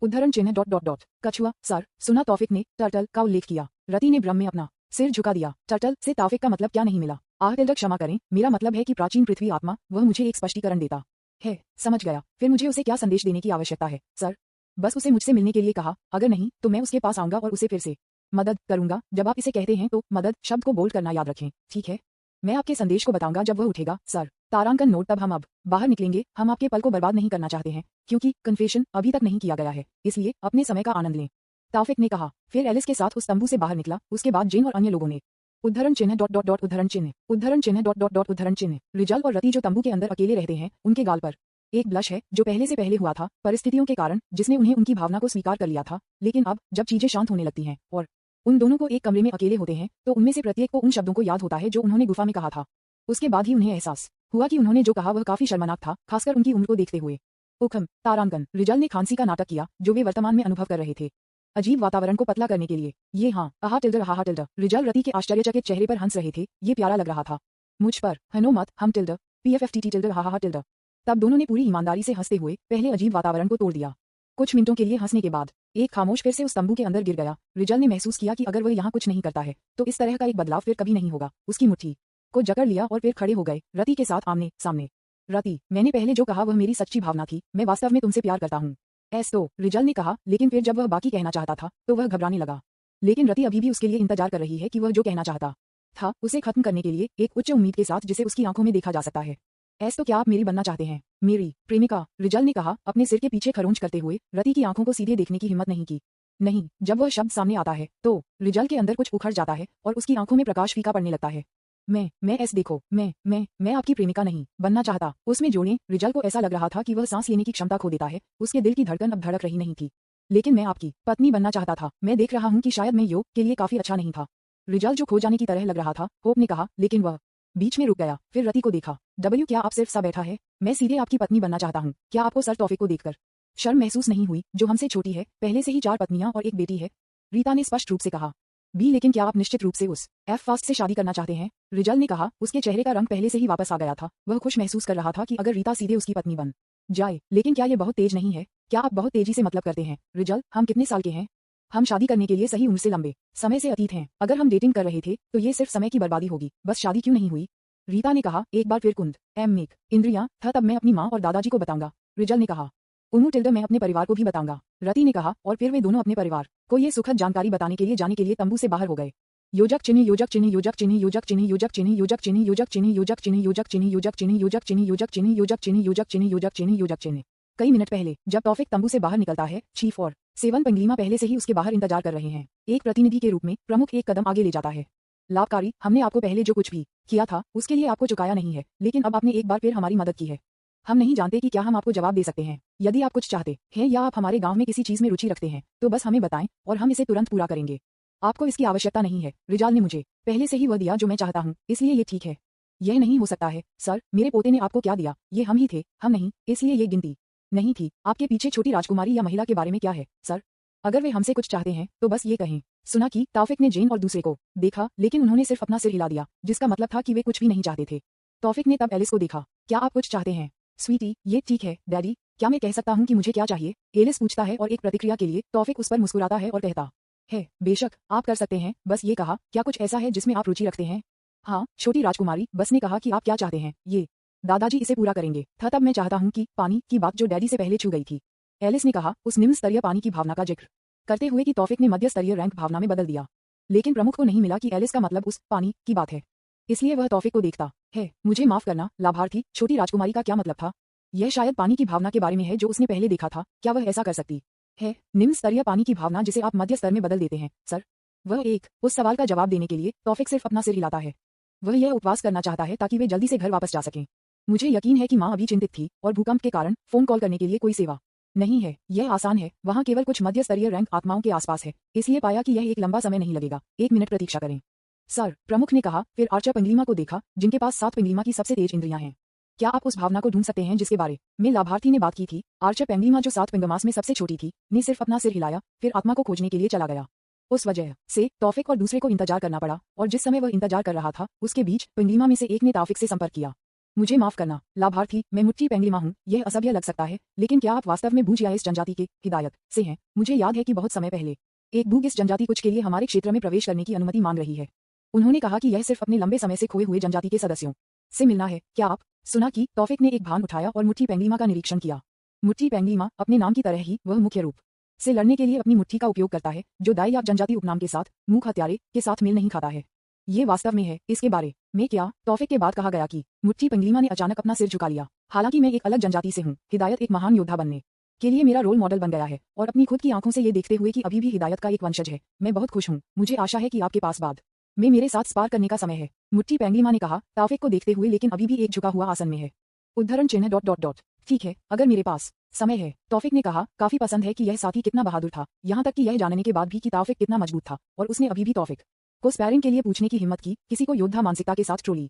उद्धरण चिन्ह ... कछुआ, सर? सुना? तौफिक ने टर्टल का उल्लेख किया। रति ने भ्रम में अपना सिर झुका दिया। टर्टल से तौफिक का मतलब क्या नहीं मिला? आह टिल्डर, क्षमा करें, मेरा मतलब है कि प्राचीन पृथ्वी आत्मा। वह मुझे एक स्पष्टीकरण देता है। समझ गया। फिर मुझे उसे क्या संदेश देने की आवश्यकता है, सर? बस उसे मुझसे मिलने के लिए कहा। अगर नहीं तो मैं उसके पास आऊंगा और उसे फिर से मदद करूंगा। जब आप इसे कहते हैं तो मदद शब्द को बोल्ड करना याद रखें, ठीक है? मैं आपके संदेश को बताऊंगा जब वह उठेगा, सर। तारांकन नोट। तब हम अब बाहर निकलेंगे। हम आपके पल को बर्बाद नहीं करना चाहते हैं, क्योंकि कन्फेशन अभी तक नहीं किया गया है, इसलिए अपने समय का आनंद लें, तौफिक ने कहा। फिर एलिस के साथ उस तंबू से बाहर निकला। उसके बाद जेन और अन्य लोगों ने उद्धरण चिन्ह ... उद्धरण चिन्ह। रिजल और रति जो तंबू के अंदर अकेले रहते हैं, उनके गाल पर एक ब्लश है जो पहले से पहले हुआ था, परिस्थितियों के कारण, जिसने उन्हें उनकी भावना को स्वीकार कर लिया था। लेकिन अब जब चीजें शांत होने लगती हैं और उन दोनों को एक कमरे में अकेले होते हैं तो उनमें से प्रत्येक को उन शब्दों को याद होता है जो उन्होंने गुफा में कहा था। उसके बाद ही उन्हें एहसास हुआ कि उन्होंने जो कहा वह काफी शर्मनाक था, खासकर उनकी उम्र को देखते हुए। उखम तारांकन। रिजल ने खांसी का नाटक किया जो वे वर्तमान में अनुभव कर रहे थे, अजीब वातावरण को पतला करने के लिए। ये हाँ, आहा टिल्डर, हाहा टिल्डर। रिजल रति के आश्चर्यचकित चेहरे पर हंस रहे थे। ये प्यारा लग रहा था। मुझ पर हनो मत, हम टिल्डर। PFFTT टिल्डर, हाहा टिल्डर। तब दोनों ने पूरी ईमानदारी से हंसते हुए पहले अजीब वातावरण को तोड़ दिया। कुछ मिनटों के लिए हंसने के बाद एक खामोश फिर से उस तंबू के अंदर गिर गया। रिजल ने महसूस किया कि अगर वह यहाँ कुछ नहीं करता है तो इस तरह का एक बदलाव फिर कभी नहीं होगा। उसकी मुट्ठी को जकड़ लिया और फिर खड़े हो गए, रति के साथ आमने सामने। रति, मैंने पहले जो कहा वह मेरी सच्ची भावना थी। मैं वास्तव में तुमसे प्यार करता हूँ। तो रिजल ने कहा, लेकिन फिर जब वह बाकी कहना चाहता था तो वह घबराने लगा। लेकिन रति अभी भी उसके लिए इंतजार कर रही है कि वह जो कहना चाहता था उसे खत्म करने के लिए, एक उच्च उम्मीद के साथ जिसे उसकी आंखों में देखा जा सकता है। तो क्या आप मेरी बनना चाहते हैं? मेरी प्रेमिका, रिजल ने कहा, अपने सिर के पीछे खरोंच करते हुए। रति की आंखों को सीधे देखने की हिम्मत नहीं की। नहीं, जब वह शब्द सामने आता है तो रिजल के अंदर कुछ उखड़ जाता है और उसकी आंखों में प्रकाश फीका पड़ने लगता है। मैं ऐस देखो, मैं आपकी प्रेमिका नहीं बनना चाहता। उसमें जोड़ें, रिजल को ऐसा लग रहा था कि वह सांस लेने की क्षमता खो देता है। उसके दिल की धड़कन अब धड़क रही नहीं थी। लेकिन मैं आपकी पत्नी बनना चाहता था। मैं देख रहा हूँ कि शायद मैं योग के लिए काफी अच्छा नहीं था। रिजल जो खो जाने की तरह लग रहा था, होप ने कहा, लेकिन वह बीच में रुक गया। फिर रति को देखा। क्या आप सिर्फ सा बैठा है? मैं सीधे आपकी पत्नी बनना चाहता हूँ। क्या आपको सर तौफीक को देखकर शर्म महसूस नहीं हुई, जो हमसे छोटी है, पहले से ही 4 पत्नियां और एक बेटी है? रीता ने स्पष्ट रूप से कहा। बी, लेकिन क्या आप निश्चित रूप से उस एफ फास्ट से शादी करना चाहते हैं? रिजल ने कहा। उसके चेहरे का रंग पहले से ही वापस आ गया था। वह खुश महसूस कर रहा था कि अगर रीता सीधे उसकी पत्नी बन जाए। लेकिन क्या यह बहुत तेज नहीं है? क्या आप बहुत तेजी से मतलब करते हैं? रिजल, हम कितने साल के हैं? हम शादी करने के लिए सही उम्र से लंबे समय से अतीत हैं। अगर हम डेटिंग कर रहे थे तो ये सिर्फ समय की बर्बादी होगी। बस शादी क्यों नहीं हुई? रीता ने कहा। एक बार फिर कुंद मेक इंद्रियां था, तब मैं अपनी माँ और दादाजी को बताऊंगा। रिजल ने कहा। मैं अपने परिवार को भी बताऊंगा। रति ने कहा। और फिर वे दोनों अपने परिवार को ये सुखद जानकारी बताने के लिए जाने के लिए तंबू से बाहर हो गए। योजक चिन्ह योजक चिन्ह योजक चिन्ह योजक चिन्ह योजक चिन्ह योजक चिन्ह योजक चिन्ह योजक चिन्ह योजक चिन्ह योजक चिन्ह योजक चिन्ह योजक चिन्ह योजक चिन्ह योजक चिन्ह योजक चिन्ह योजक चिन्ह। कई मिनट पहले जब तौफीक तंबू से बाहर निकलता है, चीफ और 7 पंगलीमा पहले से ही उसके बाहर इंतजार कर रहे हैं। एक प्रतिनिधि के रूप में प्रमुख एक कदम आगे ले जाता है। लाभकारी, हमने आपको पहले जो कुछ भी किया था उसके लिए आपको चुकाया नहीं है, लेकिन अब आपने एक बार फिर हमारी मदद की है। हम नहीं जानते कि क्या हम आपको जवाब दे सकते हैं। यदि आप कुछ चाहते हैं या आप हमारे गांव में किसी चीज में रुचि रखते हैं तो बस हमें बताएं और हम इसे तुरंत पूरा करेंगे। आपको इसकी आवश्यकता नहीं है। रिजाल ने मुझे पहले से ही वह दिया जो मैं चाहता हूँ, इसलिए ये ठीक है। यह नहीं हो सकता है सर, मेरे पोते ने आपको क्या दिया? ये हम ही थे, हम नहीं, इसलिए ये गिनती नहीं थी। आपके पीछे छोटी राजकुमारी या महिला के बारे में क्या है सर? अगर वे हमसे कुछ चाहते हैं तो बस ये कहें। सुना कि तौफीक ने जेन और दूसरे को देखा, लेकिन उन्होंने सिर्फ अपना सिर हिला दिया, जिसका मतलब था कि वे कुछ भी नहीं चाहते थे। तौफीक ने तब एलिस को देखा। क्या आप कुछ चाहते हैं? स्वीटी, ये ठीक है डैडी, क्या मैं कह सकता हूँ कि मुझे क्या चाहिए? एलिस पूछता है और एक प्रतिक्रिया के लिए तौफीक उस पर मुस्कुराता है और कहता है, बेशक आप कर सकते हैं। बस ये कहा, क्या कुछ ऐसा है जिसमें आप रुचि रखते हैं? हाँ, छोटी राजकुमारी बस ने कहा कि आप क्या चाहते हैं? ये दादाजी इसे पूरा करेंगे था। तब मैं चाहता हूँ कि पानी की बात जो डैडी से पहले छू गई थी। एलिस ने कहा, उस निम्न स्तरीय पानी की भावना का जिक्र करते हुए कि तौफीक ने मध्य स्तरीय रैंक भावना में बदल दिया। लेकिन प्रमुख को नहीं मिला कि एलिस का मतलब उस पानी की बात है, इसलिए वह तौफीक को देखता है। मुझे माफ करना लाभार्थी, छोटी राजकुमारी का क्या मतलब था? यह शायद पानी की भावना के बारे में है जो उसने पहले देखा था। क्या वह ऐसा कर सकती है? निम्न स्तरीय पानी की भावना जिसे आप मध्य स्तर में बदल देते हैं सर? वह उस सवाल का जवाब देने के लिए तौफीक सिर्फ अपना सिर हिलाता है। वह यह उपवास करना चाहता है ताकि वे जल्दी से घर वापस जा सकें। मुझे यकीन है कि माँ अभी चिंतित थी और भूकंप के कारण फोन कॉल करने के लिए कोई सेवा नहीं है। यह आसान है, वहाँ केवल कुछ मध्य स्तरीय रैंक आत्माओं के आसपास है, इसलिए पाया कि यह एक लंबा समय नहीं लगेगा। 1 मिनट प्रतीक्षा करें सर, प्रमुख ने कहा। फिर आर्चर पंगलीमा को देखा, जिनके पास 7 पंगलीमा की सबसे तेज इंद्रियां हैं। क्या आप उस भावना को ढूंढ सकते हैं जिसके बारे में लाभार्थी ने बात की थी? आर्चर पंगलीमा जो 7 पंगमास में सबसे छोटी थी, ने सिर्फ अपना सिर हिलाया, फिर आत्मा को खोजने के लिए चला गया। उस वजह से तौफीक और दूसरे को इंतजार करना पड़ा, और जिस समय वह इंतजार कर रहा था उसके बीच पंगलीमा में से एक ने तौफीक से संपर्क किया। मुझे माफ करना लाभार्थी, मैं मुट्ठी पेंगलीमा हूँ। यह असभ्य लग सकता है, लेकिन क्या आप वास्तव में बूझ या इस जनजाति के हिदायत से हैं? मुझे याद है कि बहुत समय पहले एक बूग इस जनजाति कुछ के लिए हमारे क्षेत्र में प्रवेश करने की अनुमति मांग रही है। उन्होंने कहा कि यह सिर्फ अपने लंबे समय से खोए हुए जनजाति के सदस्यों से मिलना है। क्या आप सुना कि तौफीक ने एक भान उठाया और मुट्ठी पेंगलीमा का निरीक्षण किया। मुट्ठी पेंगलीमा अपने नाम की तरह ही वह मुख्य रूप से लड़ने के लिए अपनी मुट्ठी का उपयोग करता है, जो दाई या जनजाति उपनाम के साथ मूक हत्यारे के साथ मेल नहीं खाता है। ये वास्तव में है। इसके बारे में क्या? तौफीक के बाद कहा गया कि मुट्ठी पेंगलीमा ने अचानक अपना सिर झुका लिया। हालांकि मैं एक अलग जनजाति से हूँ, हिदायत एक महान योद्धा बनने के लिए मेरा रोल मॉडल बन गया है, और अपनी खुद की आंखों से ये देखते हुए कि अभी भी हिदायत का एक वंशज है, मैं बहुत खुश हूँ। मुझे आशा है कि आपके पास बाद में मेरे साथ स्पार करने का समय है। मुट्ठी पेंगलीमा ने कहा, तौफीक को देखते हुए, लेकिन अभी भी एक झुका हुआ आसन में है। उद्धरण चिन्ह ... ठीक है, अगर मेरे पास समय है, तौफीक ने कहा। काफी पसंद है कि यह साथी कितना बहादुर था, यहाँ तक कि यह जानने के बाद भी कि तौफीक कितना मजबूत था, और उसने अभी भी तौफीक को स्पैरिंग के लिए पूछने की हिम्मत की। किसी को योद्धा मानसिकता के साथ ट्रोली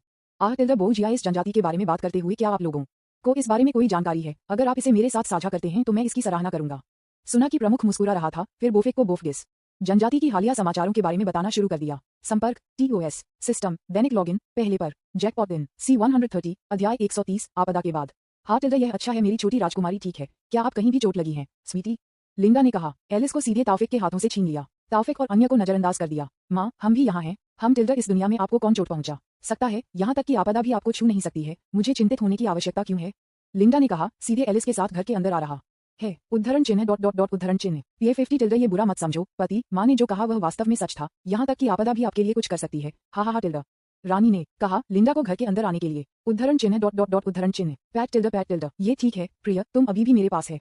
बोझ या इस जनजाति के बारे में बात करते हुए क्या आप लोगों को इस बारे में कोई जानकारी है? अगर आप इसे मेरे साथ साझा करते हैं तो मैं इसकी सराहना करूंगा। सुना कि प्रमुख मुस्कुरा रहा था, फिर बोफेक को बोफगिस जनजाति की हालिया समाचारों के बारे में बताना शुरू कर दिया। संपर्क TOS सिस्टम, दैनिक लॉगिन, पहले पर जैकपॉट दिन C130, अध्याय 130, आपदा के बाद। हाँ टिल्डा, यह अच्छा है मेरी छोटी राजकुमारी, ठीक है? क्या आप कहीं भी चोट लगी हैं स्वीटी? लिंडा ने कहा। एलिस को सीधे तौफीक के हाथों से छीन लिया। तौफीक और अन्य को नजरअंदाज कर दिया। माँ, हम भी यहाँ हैं। हम टिल्डा, इस दुनिया में आपको कौन चोट पहुंचा सकता है? यहाँ तक कि आपदा भी आपको छू नहीं सकती है। मुझे चिंतित होने की आवश्यकता क्यों है? लिंडा ने कहा, सीधे एलिस के साथ घर के अंदर आ रहा है। उद्धरण चिन्ह ... उद्धरण चिन्ह P50 टिल्डा, ये बुरा मत समझो पति। माँ ने जो कहा वह वास्तव में सच था। यहाँ तक कि आपदा भी आपके लिए कुछ कर सकती है। हा टिल्डा, रानी ने कहा लिंडा को घर के अंदर आने के लिए। उद्धरण चिन्ह ... उद्धरण चिन्ह पैट टिल्डा, ये ठीक है प्रिय, तुम अभी भी मेरे पास है।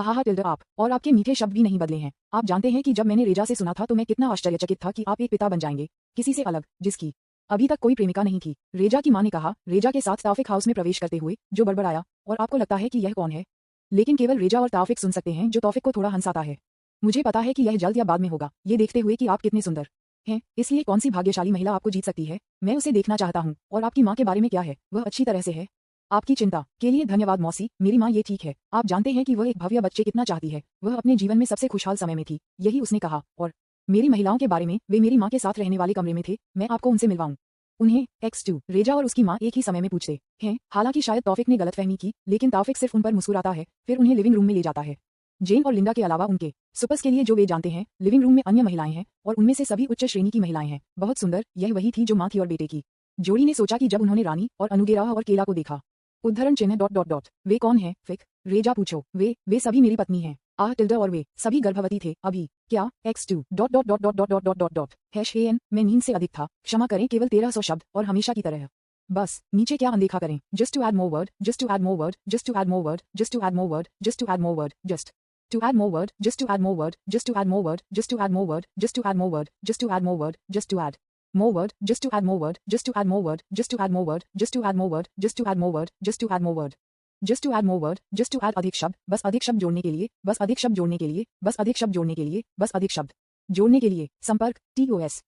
आहा टिल्डर आप और आपके मीठे शब्द भी नहीं बदले हैं। आप जानते हैं कि जब मैंने रेजा से सुना था तो मैं कितना आश्चर्यचकित था कि आप एक पिता बन जाएंगे, किसी से अलग, जिसकी अभी तक कोई प्रेमिका नहीं थी। रेजा की मां ने कहा, रेजा के साथ ताफिक हाउस में प्रवेश करते हुए, जो बड़बड़ाया, और आपको लगता है कि यह कौन है? लेकिन केवल रेजा और ताफिक सुन सकते हैं, जो तौफिक को थोड़ा हंसाता है। मुझे पता है कि यह जल्द या बाद में होगा, ये देखते हुए कि आप कितने सुंदर हैं, इसलिए कौन सी भाग्यशाली महिला आपको जीत सकती है, मैं उसे देखना चाहता हूँ। और आपकी माँ के बारे में क्या है? वह अच्छी तरह से है। आपकी चिंता के लिए धन्यवाद मौसी, मेरी माँ ये ठीक है। आप जानते हैं कि वह एक भव्य बच्चे कितना चाहती है। वह अपने जीवन में सबसे खुशहाल समय में थी, यही उसने कहा। और मेरी महिलाओं के बारे में, वे मेरी माँ के साथ रहने वाले कमरे में थे, मैं आपको उनसे मिलवाऊं। उन्हें X2 रेजा और उसकी माँ एक ही समय में पूछते हैं। हालांकि शायद तौफिक ने गलतफहमी की, लेकिन तौफिक सिर्फ उन पर मुस्कुराता है, फिर उन्हें लिविंग रूम में ले जाता है। जेन और लिंडा के अलावा उनके सुपर्स के लिए जो वे जानते हैं, लिविंग रूम में अन्य महिलाएं हैं, और उनमें से सभी उच्च श्रेणी की महिलाएं हैं। बहुत सुंदर, यह वही थी जो माँ थी और बेटे की जोड़ी ने सोचा कि जब उन्होंने रानी और अनुगेराह और केला को देखा। उद्धरण चिन्ह डॉट डॉट डॉट वे कौन है? फिक रेजा पूछो। वे सभी मेरी पत्नी हैं। आह टिल्डर और वे सभी गर्भवती थे अभी। क्या? X2 dot dot dot dot dot dot dot dot dot #AN मैं नींद से अधिक था, क्षमा करें, केवल 1300 शब्द और हमेशा की तरह। बस नीचे क्या अनदेखा करें? Just to add more word, just to add more word, just to add more word, just to add more word, just to add more word, just to add more word, just to add more word, just to add more word, just to add more word, just to add more word, just to add more word, just to add more word, just to add more word, just to add more word, just to add more word, just to add more word, just to add more word, just to add more word, just to add more word, just to add अधिक शब्द, बस अधिक शब्द जोड़ने के लिए, बस अधिक शब्द जोड़ने के लिए, बस अधिक शब्द जोड़ने के लिए, बस अधिक शब्द जोड़ने के लिए। संपर्क TOS